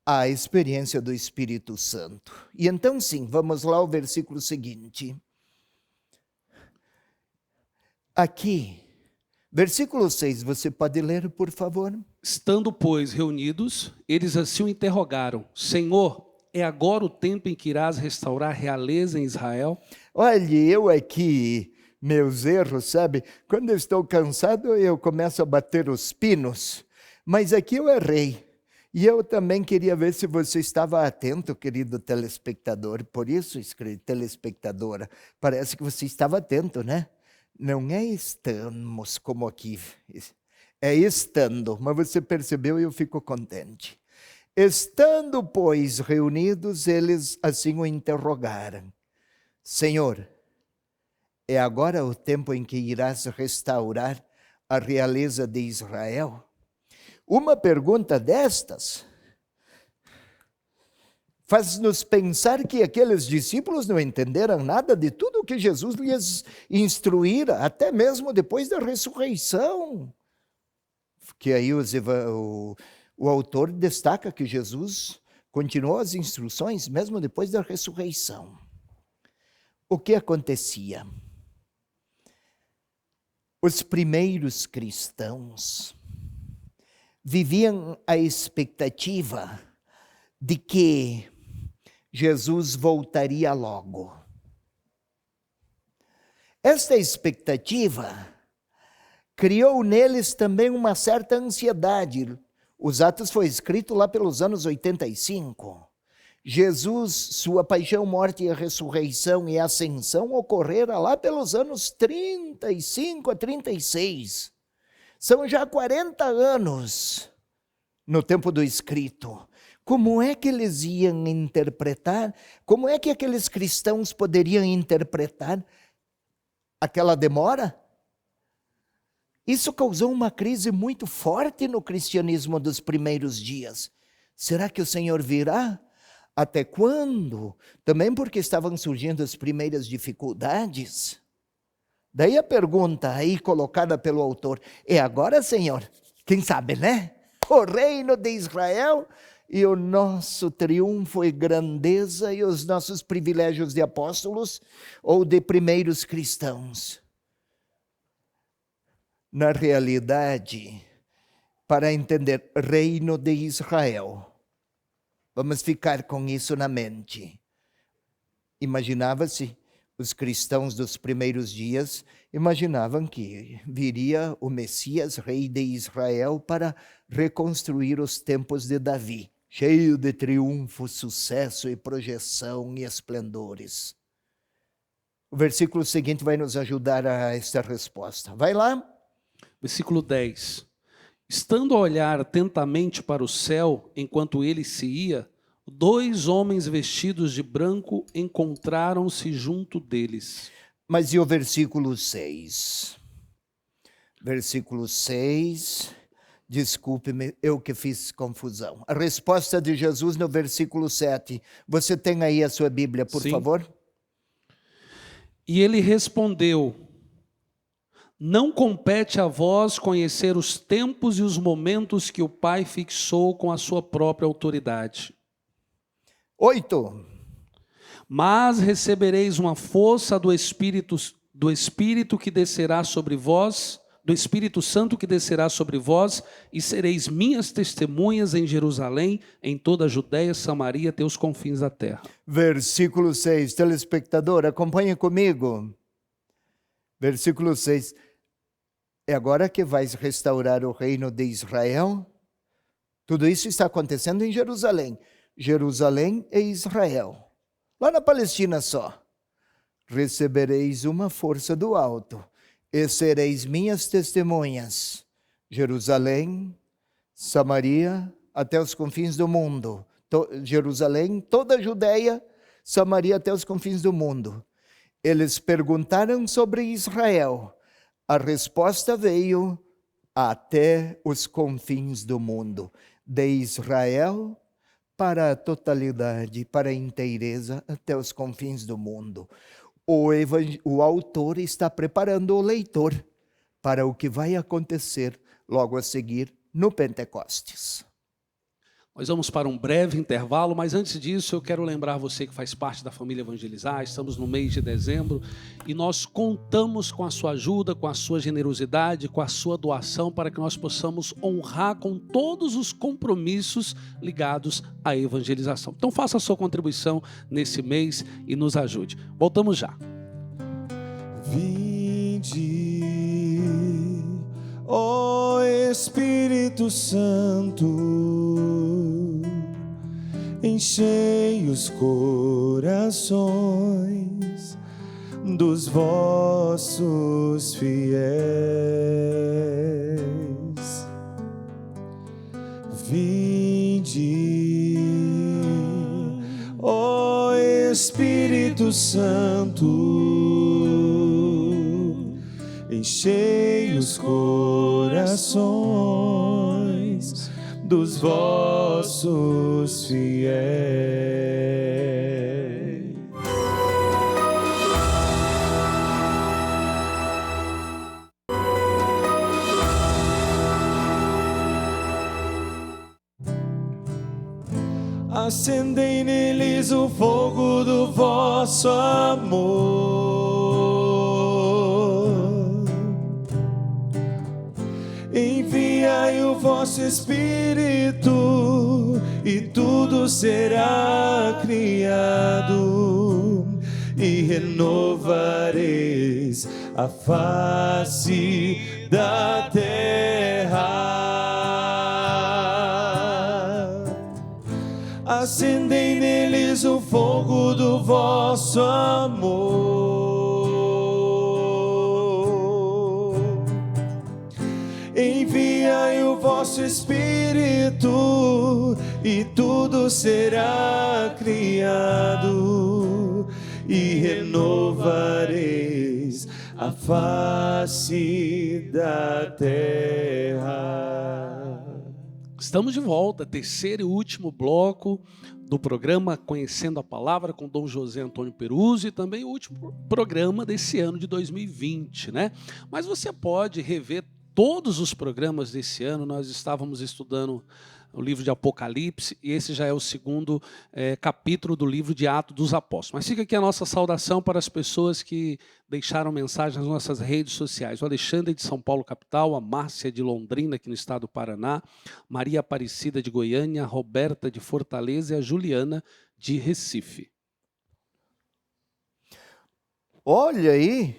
à experiência do Espírito Santo. E então sim, vamos lá ao versículo seguinte. Aqui, versículo 6, você pode ler, por favor? Estando, pois, reunidos, eles assim o interrogaram: Senhor, é agora o tempo em que irás restaurar a realeza em Israel? Olha, eu aqui, meus erros, sabe? Quando eu estou cansado, eu começo a bater os pinos. Mas aqui eu errei. E eu também queria ver se você estava atento, querido telespectador. Por isso, telespectadora, parece que você estava atento, né? Não é estamos como aqui, é estando. Mas você percebeu e eu fico contente. Estando, pois, reunidos, eles assim o interrogaram: Senhor, é agora o tempo em que irás restaurar a realeza de Israel? Uma pergunta destas faz-nos pensar que aqueles discípulos não entenderam nada de tudo o que Jesus lhes instruíra, até mesmo depois da ressurreição. Que aí o autor destaca que Jesus continuou as instruções mesmo depois da ressurreição. O que acontecia? Os primeiros cristãos viviam a expectativa de que Jesus voltaria logo. Esta expectativa criou neles também uma certa ansiedade. Os Atos foi escrito lá pelos anos 85. Jesus, sua paixão, morte e ressurreição e ascensão ocorreram lá pelos anos 35 a 36. São já 40 anos no tempo do escrito. Como é que eles iam interpretar? Como é que aqueles cristãos poderiam interpretar aquela demora? Isso causou uma crise muito forte no cristianismo dos primeiros dias. Será que o Senhor virá? Até quando? Também porque estavam surgindo as primeiras dificuldades. Daí a pergunta aí colocada pelo autor: é agora, Senhor? Quem sabe, né? O reino de Israel e o nosso triunfo e grandeza e os nossos privilégios de apóstolos ou de primeiros cristãos. Na realidade, para entender reino de Israel, vamos ficar com isso na mente. Imaginava-se, os cristãos dos primeiros dias imaginavam que viria o Messias, rei de Israel, para reconstruir os tempos de Davi, cheio de triunfo, sucesso e projeção e esplendores. O versículo seguinte vai nos ajudar a esta resposta. Vai lá. Versículo 10. Estando a olhar atentamente para o céu, enquanto ele se ia, 2 homens vestidos de branco encontraram-se junto deles. Mas e o versículo 6? Versículo 6, desculpe-me, eu que fiz confusão. A resposta de Jesus no versículo 7. Você tem aí a sua Bíblia, por Sim. favor? E ele respondeu: não compete a vós conhecer os tempos e os momentos que o Pai fixou com a sua própria autoridade. 8. Mas recebereis uma força do Espírito que descerá sobre vós, do Espírito Santo que descerá sobre vós, e sereis minhas testemunhas em Jerusalém, em toda a Judéia, Samaria, até os confins da terra. Versículo 6, telespectador, acompanhe comigo. Versículo 6. É agora que vais restaurar o reino de Israel? Tudo isso está acontecendo em Jerusalém. Jerusalém e Israel. Lá na Palestina só. Recebereis uma força do alto e sereis minhas testemunhas. Jerusalém, Samaria, até os confins do mundo. Jerusalém, toda a Judéia, Samaria, até os confins do mundo. Eles perguntaram sobre Israel. A resposta veio até os confins do mundo. De Israel para a totalidade, para a inteireza, até os confins do mundo. O autor está preparando o leitor para o que vai acontecer logo a seguir, no Pentecostes. Nós vamos para um breve intervalo, mas antes disso eu quero lembrar você que faz parte da família Evangelizar. Estamos no mês de dezembro e nós contamos com a sua ajuda, com a sua generosidade, com a sua doação para que nós possamos honrar com todos os compromissos ligados à evangelização. Então faça a sua contribuição nesse mês e nos ajude. Voltamos já. Vinde, ó Espírito Santo, enchei os corações dos vossos fiéis. Vinde, ó Espírito Santo, enchei os corações dos vossos fiéis. Acendei neles o fogo do vosso amor. Enviai o vosso Espírito e tudo será criado, e renovareis a face da terra. Acendei neles o fogo do vosso amor. Enviai o vosso Espírito e tudo será criado, e renovareis a face da terra. Estamos de volta, terceiro e último bloco do programa Conhecendo a Palavra com Dom José Antônio Peruzzi, e também o último programa desse ano de 2020, né? Mas você pode rever todos os programas desse ano. Nós estávamos estudando o livro de Apocalipse, e esse já é o segundo capítulo do livro de Atos dos Apóstolos. Mas fica aqui a nossa saudação para as pessoas que deixaram mensagem nas nossas redes sociais. O Alexandre de São Paulo, capital, a Márcia de Londrina, aqui no estado do Paraná, Maria Aparecida de Goiânia, a Roberta de Fortaleza e a Juliana de Recife. Olha aí,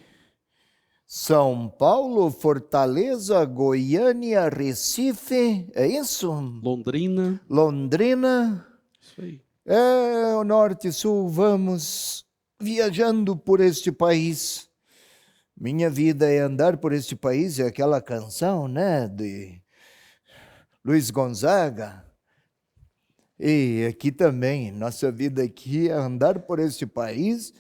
São Paulo, Fortaleza, Goiânia, Recife, é isso? Londrina. Londrina. Isso aí. É, o norte e sul, vamos viajando por este país. Minha vida é andar por este país, é aquela canção, né, de Luiz Gonzaga. E aqui também, nossa vida aqui é andar por este país,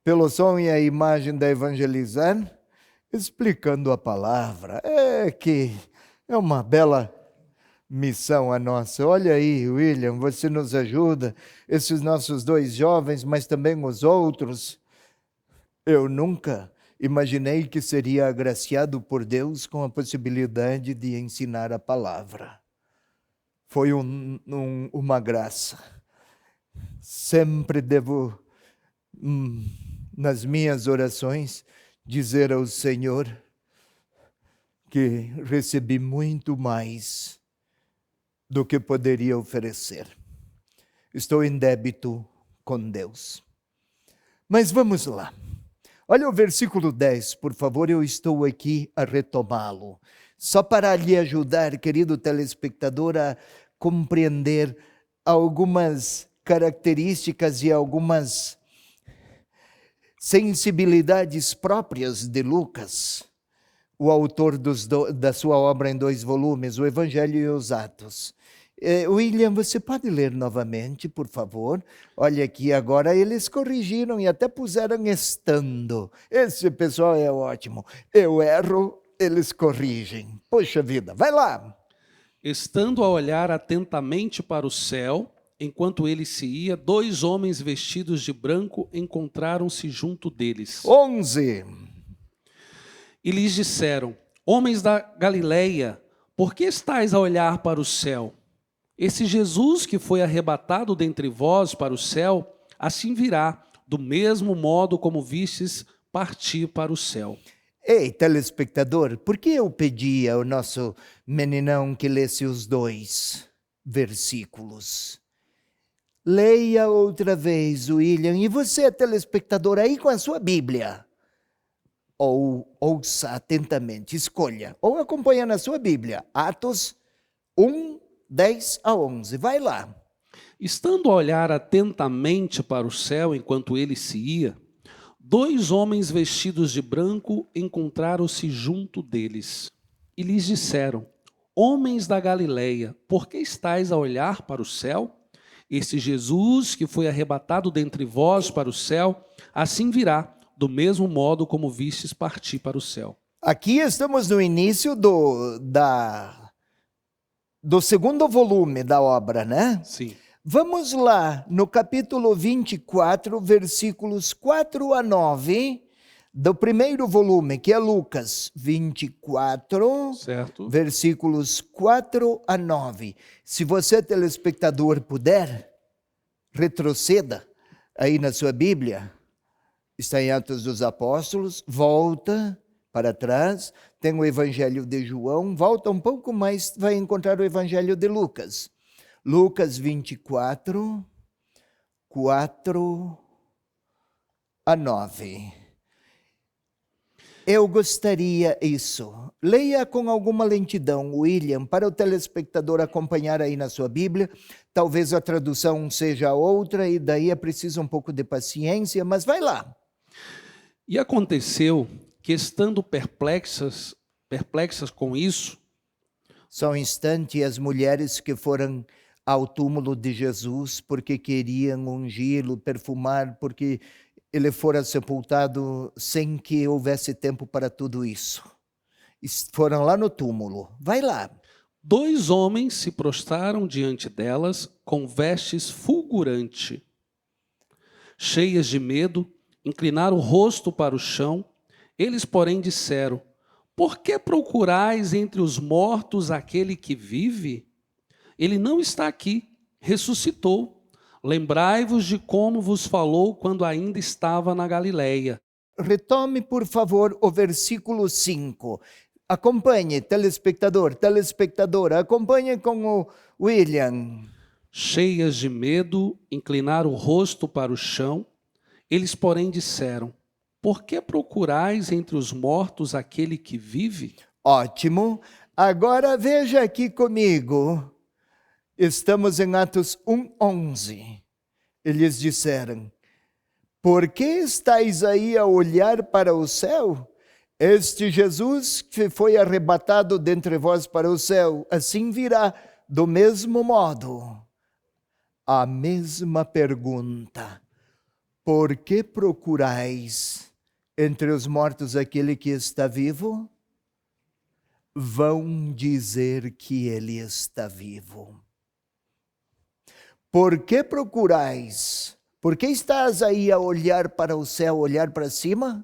pelo som e a imagem da Evangelizar, explicando a palavra. É que é uma bela missão a nossa. Olha aí, William, você nos ajuda, esses nossos dois jovens, mas também os outros. Eu nunca imaginei que seria agraciado por Deus com a possibilidade de ensinar a palavra. Foi uma graça. Sempre devo, nas minhas orações, dizer ao Senhor que recebi muito mais do que poderia oferecer. Estou em débito com Deus. Mas vamos lá. Olha o versículo 10, por favor, eu estou aqui a retomá-lo. Só para lhe ajudar, querido telespectador, a compreender algumas características e algumas sensibilidades próprias de Lucas, o autor da sua obra em 2 volumes, o Evangelho e os Atos. William, você pode ler novamente, por favor? Olha aqui, agora eles corrigiram e até puseram estando. Esse pessoal é ótimo. Eu erro, eles corrigem. Poxa vida, vai lá. Estando a olhar atentamente para o céu, enquanto ele se ia, 2 homens vestidos de branco encontraram-se junto deles. 11. E lhes disseram: homens da Galileia, Por que estáis a olhar para o céu? Esse Jesus que foi arrebatado dentre vós para o céu, assim virá, do mesmo modo como vistes partir para o céu. Ei, telespectador, por que eu pedi ao nosso meninão que lesse os 2 versículos? Leia outra vez, William, e você, telespectador, aí com a sua Bíblia. Ou ouça atentamente, escolha, ou acompanha na sua Bíblia, Atos 1, 10 a 11, vai lá. Estando a olhar atentamente para o céu enquanto ele se ia, 2 homens vestidos de branco encontraram-se junto deles e lhes disseram: Homens da Galileia, por que estáis a olhar para o céu? Esse Jesus que foi arrebatado dentre vós para o céu, assim virá, do mesmo modo como vistes partir para o céu. Aqui estamos no início do segundo volume da obra, né? Sim. Vamos lá, no capítulo 24, versículos 4 a 9, do primeiro volume, que é Lucas 24, Certo. versículos 4 a 9. Se você, telespectador, puder, retroceda aí na sua Bíblia, está em Atos dos Apóstolos, volta para trás, tem o Evangelho de João, volta um pouco mais, vai encontrar o Evangelho de Lucas. Lucas 24, 4 a 9. Eu gostaria isso. Leia com alguma lentidão, William, para o telespectador acompanhar aí na sua Bíblia. Talvez a tradução seja outra e daí é preciso um pouco de paciência, mas vai lá. E aconteceu que, estando perplexas com isso, Só um instante, as mulheres que foram ao túmulo de Jesus porque queriam ungí-lo, perfumar, porque ele fora sepultado sem que houvesse tempo para tudo isso. Foram lá no túmulo. Vai lá. 2 homens se prostraram diante delas com vestes fulgurantes. Cheias de medo, inclinaram o rosto para o chão. Eles, porém, disseram: Por que procurais entre os mortos aquele que vive? Ele não está aqui, ressuscitou. Lembrai-vos de como vos falou quando ainda estava na Galileia. Retome, por favor, o versículo 5. Acompanhe, telespectadora, acompanhe com o William. Cheias de medo, inclinaram o rosto para o chão. Eles, porém, disseram: Por que procurais entre os mortos aquele que vive? Ótimo. Agora veja aqui comigo. Estamos em Atos 1:11. Eles disseram: Por que estáis aí a olhar para o céu? Este Jesus que foi arrebatado dentre vós para o céu, assim virá do mesmo modo. A mesma pergunta: Por que procurais entre os mortos aquele que está vivo? Vão dizer que ele está vivo. Por que procurais? Por que estás aí a olhar para o céu, olhar para cima?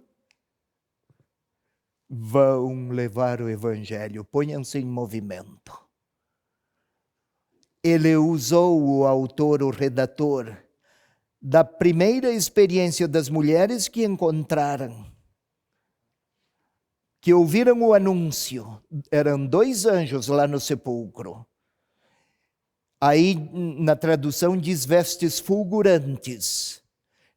Vão levar o evangelho, ponham-se em movimento. Ele usou, o autor, o redator, da primeira experiência das mulheres que encontraram, que ouviram o anúncio. Eram 2 anjos lá no sepulcro. Aí, na tradução, diz vestes fulgurantes.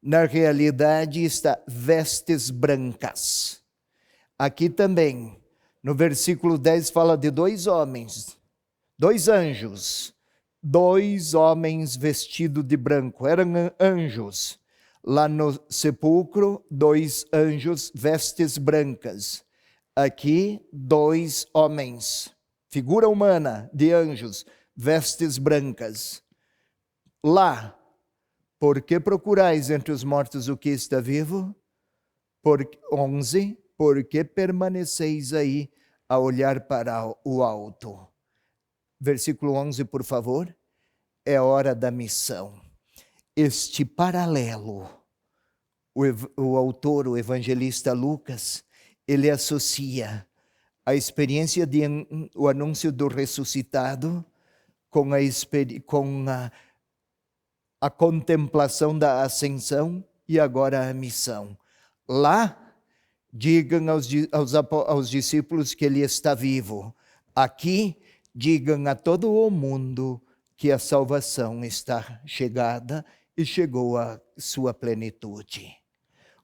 Na realidade, está vestes brancas. Aqui também, no versículo 10, fala de 2 homens, 2 anjos. 2 homens vestidos de branco, eram anjos. Lá no sepulcro, 2 anjos, vestes brancas. Aqui, 2 homens, figura humana de anjos, vestes brancas. Lá, por que procurais entre os mortos o que está vivo? 11, por que permaneceis aí a olhar para o alto? Versículo 11, por favor. É hora da missão. Este paralelo, o autor, o evangelista Lucas, ele associa a experiência o anúncio do ressuscitado, com a contemplação da ascensão e agora a missão. Lá, digam aos discípulos que ele está vivo. Aqui, digam a todo o mundo que a salvação está chegada e chegou à sua plenitude.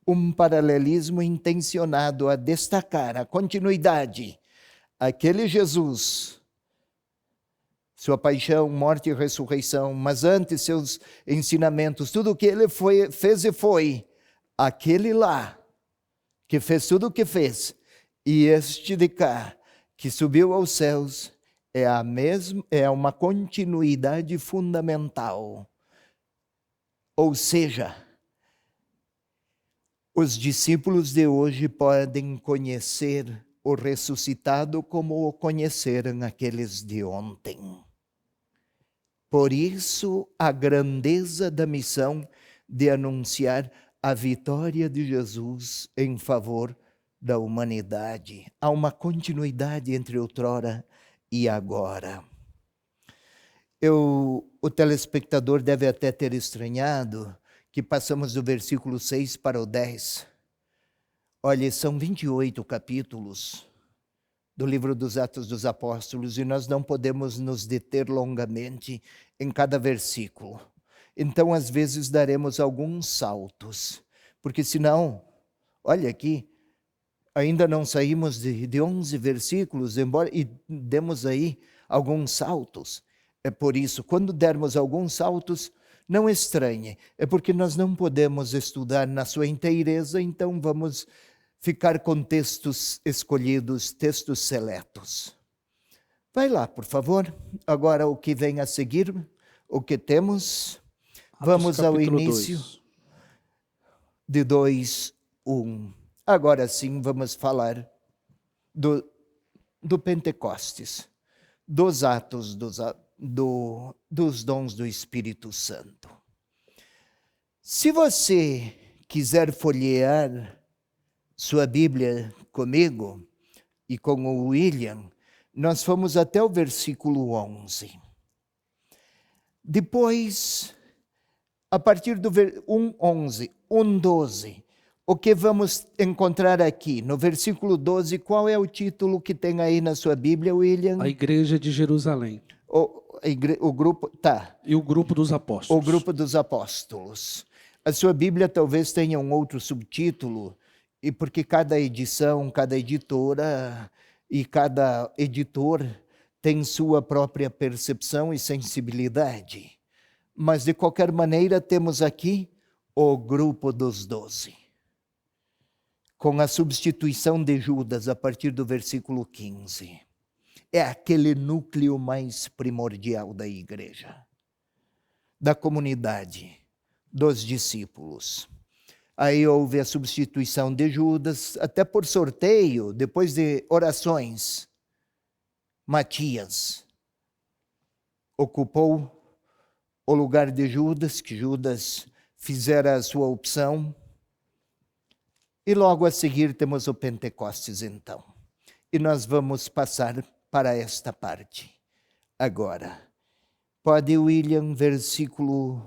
Um paralelismo intencionado a destacar a continuidade. Aquele Jesus, sua paixão, morte e ressurreição, mas antes seus ensinamentos, tudo o que ele fez e foi, aquele lá, que fez tudo o que fez, e este de cá, que subiu aos céus, é uma continuidade fundamental. Ou seja, os discípulos de hoje podem conhecer o ressuscitado como o conheceram aqueles de ontem. Por isso, a grandeza da missão de anunciar a vitória de Jesus em favor da humanidade. Há uma continuidade entre outrora e agora. O telespectador deve até ter estranhado que passamos do versículo 6 para o 10. Olha, são 28 capítulos do livro dos Atos dos Apóstolos e nós não podemos nos deter longamente em cada versículo. Então, às vezes, daremos alguns saltos, porque senão, olha aqui, ainda não saímos de 11 versículos, embora e demos aí alguns saltos. É por isso, quando dermos alguns saltos, não estranhe, é porque nós não podemos estudar na sua inteireza, então vamos ficar com textos escolhidos, textos seletos. Vai lá, por favor. Agora o que vem a seguir, o que temos. Vamos ao início 2. de 2:1. Agora sim vamos falar do Pentecostes, dos atos dos dons do Espírito Santo. Se você quiser folhear sua Bíblia comigo e com o William, nós fomos até o versículo 11. Depois, a partir do 1:11, 1:12, o que vamos encontrar aqui? No versículo 12, qual é o título que tem aí na sua Bíblia, William? A Igreja de Jerusalém. O grupo, tá. E o grupo dos apóstolos. O grupo dos apóstolos. A sua Bíblia talvez tenha um outro subtítulo, e porque cada edição, cada editora e cada editor tem sua própria percepção e sensibilidade. Mas, de qualquer maneira, temos aqui o grupo dos 12. Com a substituição de Judas a partir do versículo 15. É aquele núcleo mais primordial da igreja, da comunidade, dos discípulos. Aí houve a substituição de Judas, até por sorteio, depois de orações. Matias ocupou o lugar de Judas, que Judas fizera a sua opção. E logo a seguir temos o Pentecostes, então. E nós vamos passar para esta parte agora. Pode, William, versículo...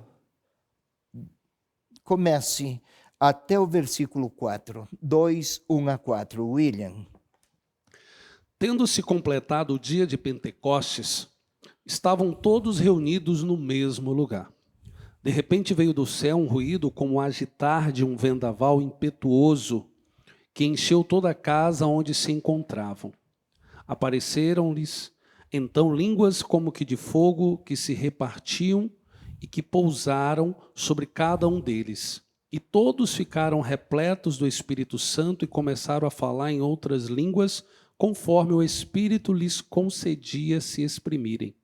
Comece até o versículo 4. 2:1-4. William. Tendo-se completado o dia de Pentecostes, estavam todos reunidos no mesmo lugar. De repente veio do céu um ruído como o agitar de um vendaval impetuoso que encheu toda a casa onde se encontravam. Apareceram-lhes então línguas como que de fogo que se repartiam e que pousaram sobre cada um deles. E todos ficaram repletos do Espírito Santo e começaram a falar em outras línguas, conforme o Espírito lhes concedia se exprimirem.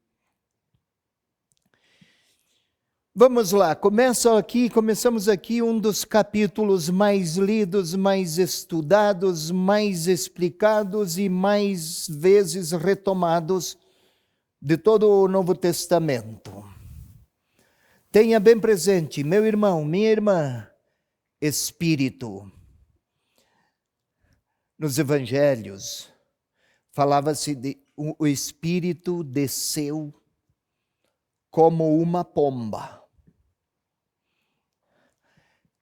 Vamos lá, começamos aqui um dos capítulos mais lidos, mais estudados, mais explicados e mais vezes retomados de todo o Novo Testamento. Tenha bem presente, meu irmão, minha irmã, Espírito. Nos Evangelhos, falava-se de o Espírito desceu como uma pomba.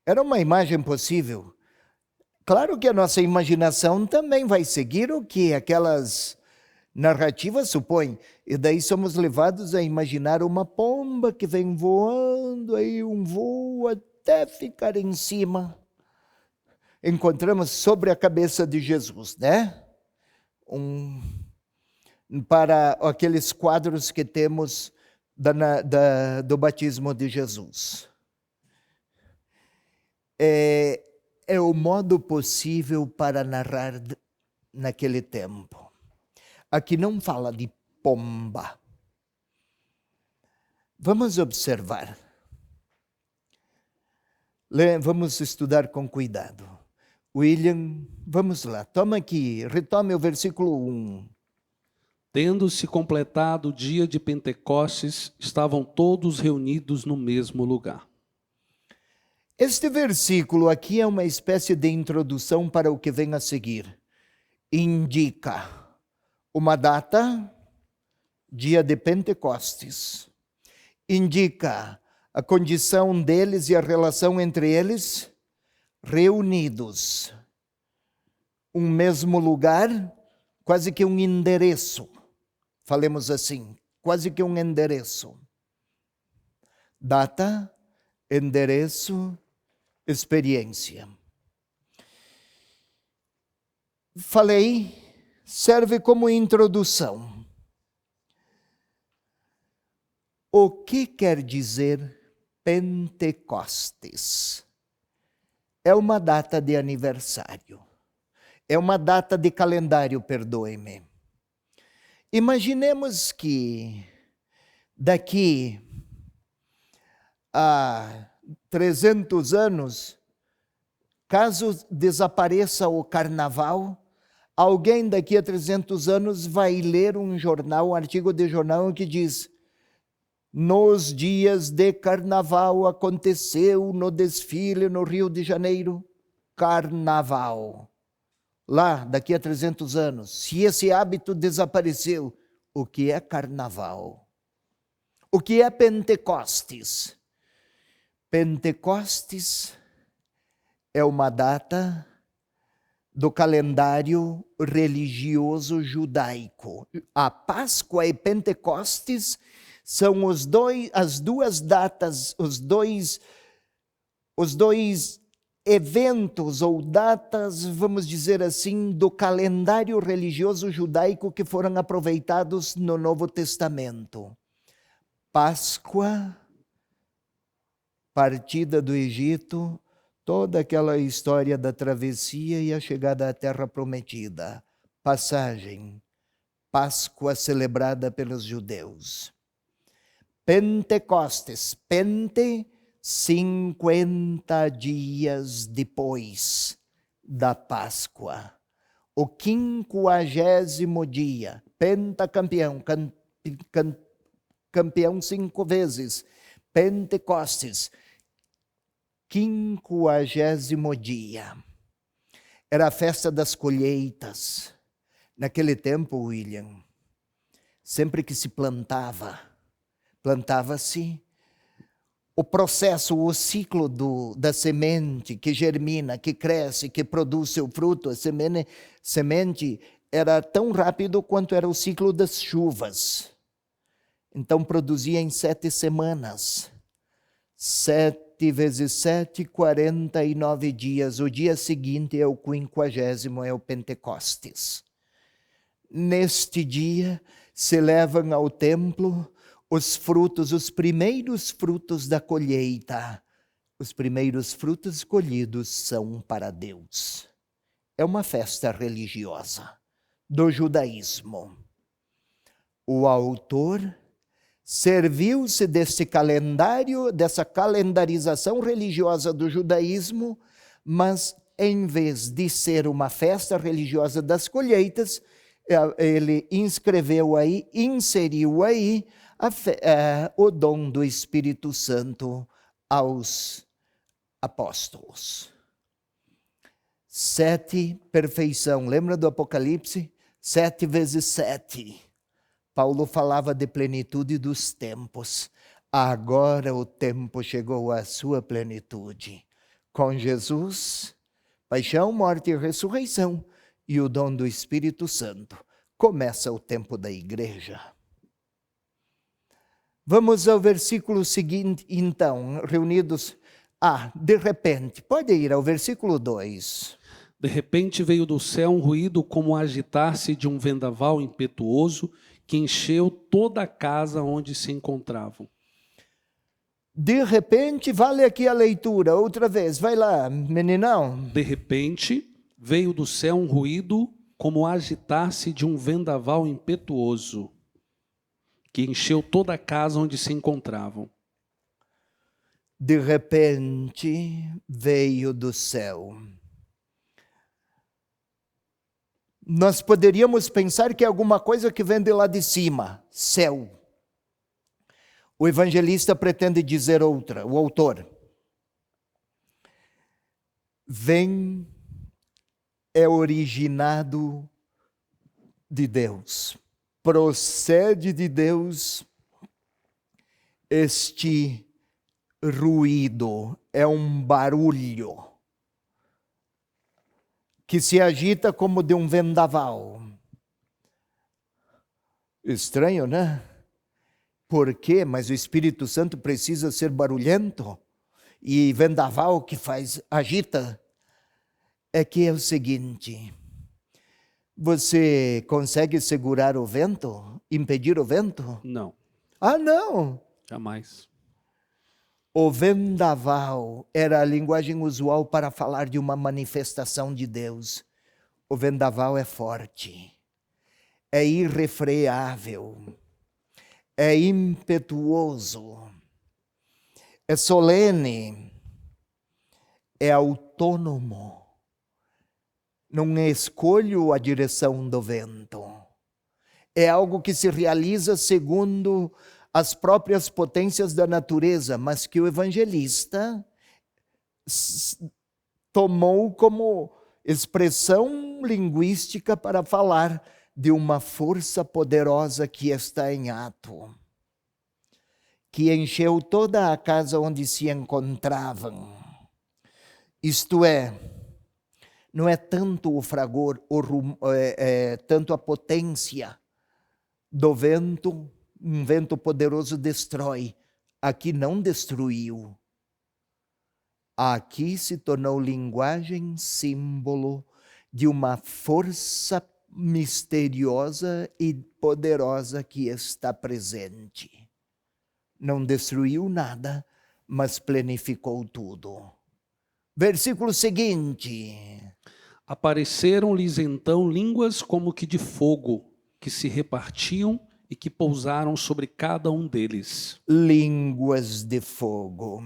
Era uma imagem possível. Claro que a nossa imaginação também vai seguir o que aquelas narrativas supõem. E daí somos levados a imaginar uma pomba que vem voando, aí um voo até ficar em cima. Encontramos sobre a cabeça de Jesus, né? Para aqueles quadros que temos do batismo de Jesus. É o modo possível para narrar naquele tempo. Aqui não fala de pomba. Vamos observar. Vamos estudar com cuidado. William, vamos lá. Toma aqui, retome o versículo 1. Tendo-se completado o dia de Pentecostes, estavam todos reunidos no mesmo lugar. Este versículo aqui é uma espécie de introdução para o que vem a seguir. Indica uma data, dia de Pentecostes. Indica a condição deles e a relação entre eles, reunidos. Um mesmo lugar, quase que um endereço. Falemos assim, quase que um endereço. Data, endereço, experiência. Falei, serve como introdução. O que quer dizer Pentecostes? É uma data de aniversário. É uma data de calendário, perdoe-me. Imaginemos que daqui a 300 anos, caso desapareça o carnaval, alguém daqui a 300 anos vai ler um jornal, um artigo de jornal que diz: nos dias de carnaval aconteceu no desfile no Rio de Janeiro, carnaval. Lá, daqui a 300 anos, se esse hábito desapareceu, o que é carnaval? O que é Pentecostes? Pentecostes é uma data do calendário religioso judaico. A Páscoa e Pentecostes são as duas datas, os dois eventos ou datas, vamos dizer assim, do calendário religioso judaico que foram aproveitados no Novo Testamento. Páscoa, partida do Egito, toda aquela história da travessia e a chegada à Terra Prometida. Passagem, Páscoa celebrada pelos judeus. Pentecostes, 50 dias depois da Páscoa. O 50º dia, pentacampeão, campeão 5 vezes, Pentecostes, 50º dia. Era a festa das colheitas. Naquele tempo, William, sempre que se plantava-se, o processo, o ciclo da semente que germina, que cresce, que produz seu fruto, a semente era tão rápido quanto era o ciclo das chuvas. Então produzia em 7 semanas. 7 vezes 7, 49 dias. O dia seguinte é o 50º, é o Pentecostes. Neste dia se levam ao templo os frutos, os primeiros frutos da colheita. Os primeiros frutos colhidos são para Deus. É uma festa religiosa do judaísmo. O autor serviu-se desse calendário, dessa calendarização religiosa do judaísmo, mas em vez de ser uma festa religiosa das colheitas, ele inseriu aí o dom do Espírito Santo aos apóstolos. 7, perfeição. Lembra do Apocalipse? 7 vezes 7. Paulo falava de plenitude dos tempos. Agora o tempo chegou à sua plenitude. Com Jesus, paixão, morte e ressurreição e o dom do Espírito Santo. Começa o tempo da igreja. Vamos ao versículo seguinte, então, reunidos. De repente, pode ir ao versículo 2. De repente veio do céu um ruído como o agitar-se de um vendaval impetuoso que encheu toda a casa onde se encontravam. De repente, vale aqui a leitura, outra vez, vai lá, meninão. De repente veio do céu um ruído como o agitar-se de um vendaval impetuoso que encheu toda a casa onde se encontravam. De repente veio do céu. Nós poderíamos pensar que é alguma coisa que vem de lá de cima, céu. O evangelista pretende dizer outra, o autor. Vem, é originado de Deus. Procede de Deus este ruído, é um barulho que se agita como de um vendaval. Estranho, né? Por quê? Mas o Espírito Santo precisa ser barulhento? E vendaval que agita? É que é o seguinte: você consegue segurar o vento? Impedir o vento? Não, Não! jamais. O vendaval era a linguagem usual para falar de uma manifestação de Deus. O vendaval é forte, é irrefreável, é impetuoso, é solene, é autônomo. Não escolho a direção do vento. É algo que se realiza segundo as próprias potências da natureza, mas que o evangelista tomou como expressão linguística para falar de uma força poderosa que está em ato, que encheu toda a casa onde se encontravam. Isto é, não é tanto o fragor, tanto a potência do vento. Um vento poderoso destrói. Aqui não destruiu. Aqui se tornou linguagem, símbolo de uma força misteriosa e poderosa que está presente. Não destruiu nada, mas planificou tudo. Versículo seguinte. Apareceram-lhes então línguas como que de fogo, que se repartiam e que pousaram sobre cada um deles. Línguas de fogo.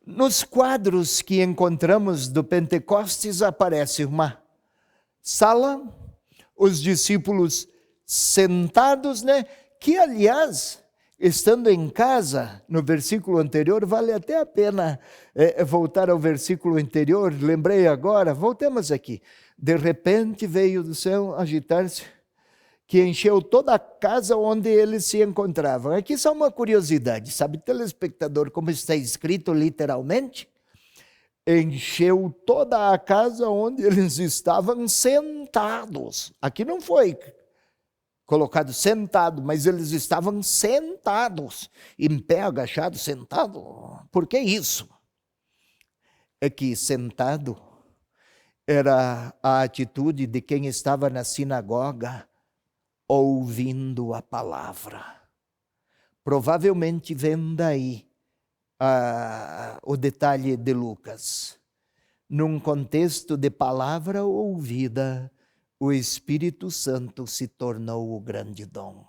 Nos quadros que encontramos do Pentecostes aparece uma sala, os discípulos sentados, que aliás, estando em casa, no versículo anterior, vale até a pena voltar ao versículo anterior, lembrei agora, voltemos aqui. De repente veio do céu agitar-se, que encheu toda a casa onde eles se encontravam. Aqui só uma curiosidade, sabe, telespectador, como está escrito literalmente? Encheu toda a casa onde eles estavam sentados. Aqui não foi colocado sentado, mas eles estavam sentados, em pé, agachado, sentado. Por que isso? É que sentado era a atitude de quem estava na sinagoga ouvindo a palavra. Provavelmente vem daí o detalhe de Lucas. Num contexto de palavra ouvida, o Espírito Santo se tornou o grande dom.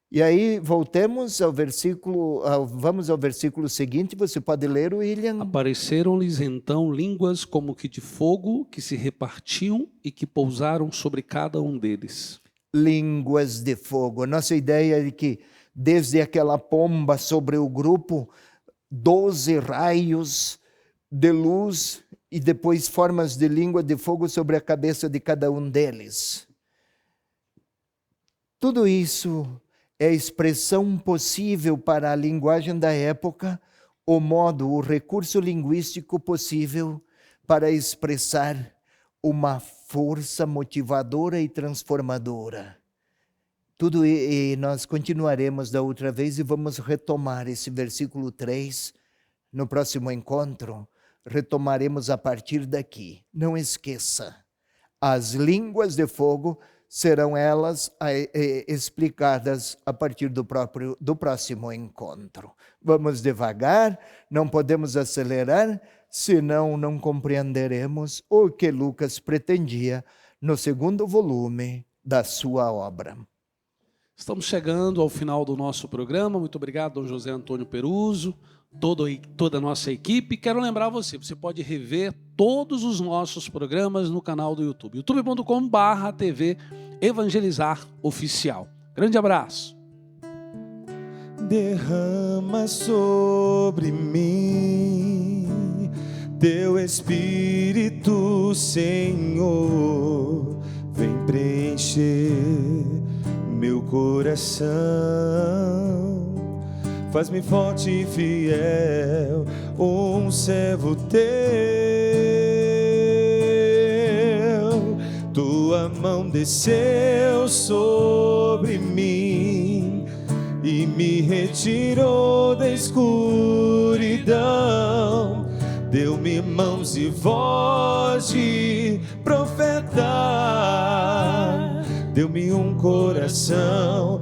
E aí, voltemos ao versículo, vamos ao versículo seguinte, você pode ler, William? Apareceram-lhes então línguas como que de fogo, que se repartiam e que pousaram sobre cada um deles. Línguas de fogo. Nossa ideia é que, desde aquela pomba sobre o grupo, 12 raios de luz e depois formas de língua de fogo sobre a cabeça de cada um deles. Tudo isso é a expressão possível para a linguagem da época, o modo, o recurso linguístico possível para expressar uma força motivadora e transformadora. Tudo e nós continuaremos da outra vez e vamos retomar esse versículo 3 no próximo encontro. Retomaremos a partir daqui. Não esqueça, as línguas de fogo serão elas explicadas a partir do próximo encontro. Vamos devagar, não podemos acelerar, senão não compreenderemos o que Lucas pretendia no segundo volume da sua obra. Estamos chegando ao final do nosso programa. Muito obrigado, Dom José Antônio Peruso, toda a nossa equipe. Quero lembrar você pode rever todos os nossos programas no canal do YouTube, youtube.com/TV Evangelizar Oficial. Grande abraço. Derrama sobre mim teu Espírito, Senhor, vem preencher meu coração, faz-me forte e fiel, um servo teu. Tua mão desceu sobre mim e me retirou da escuridão, deu-me mãos e voz de profeta, deu-me um coração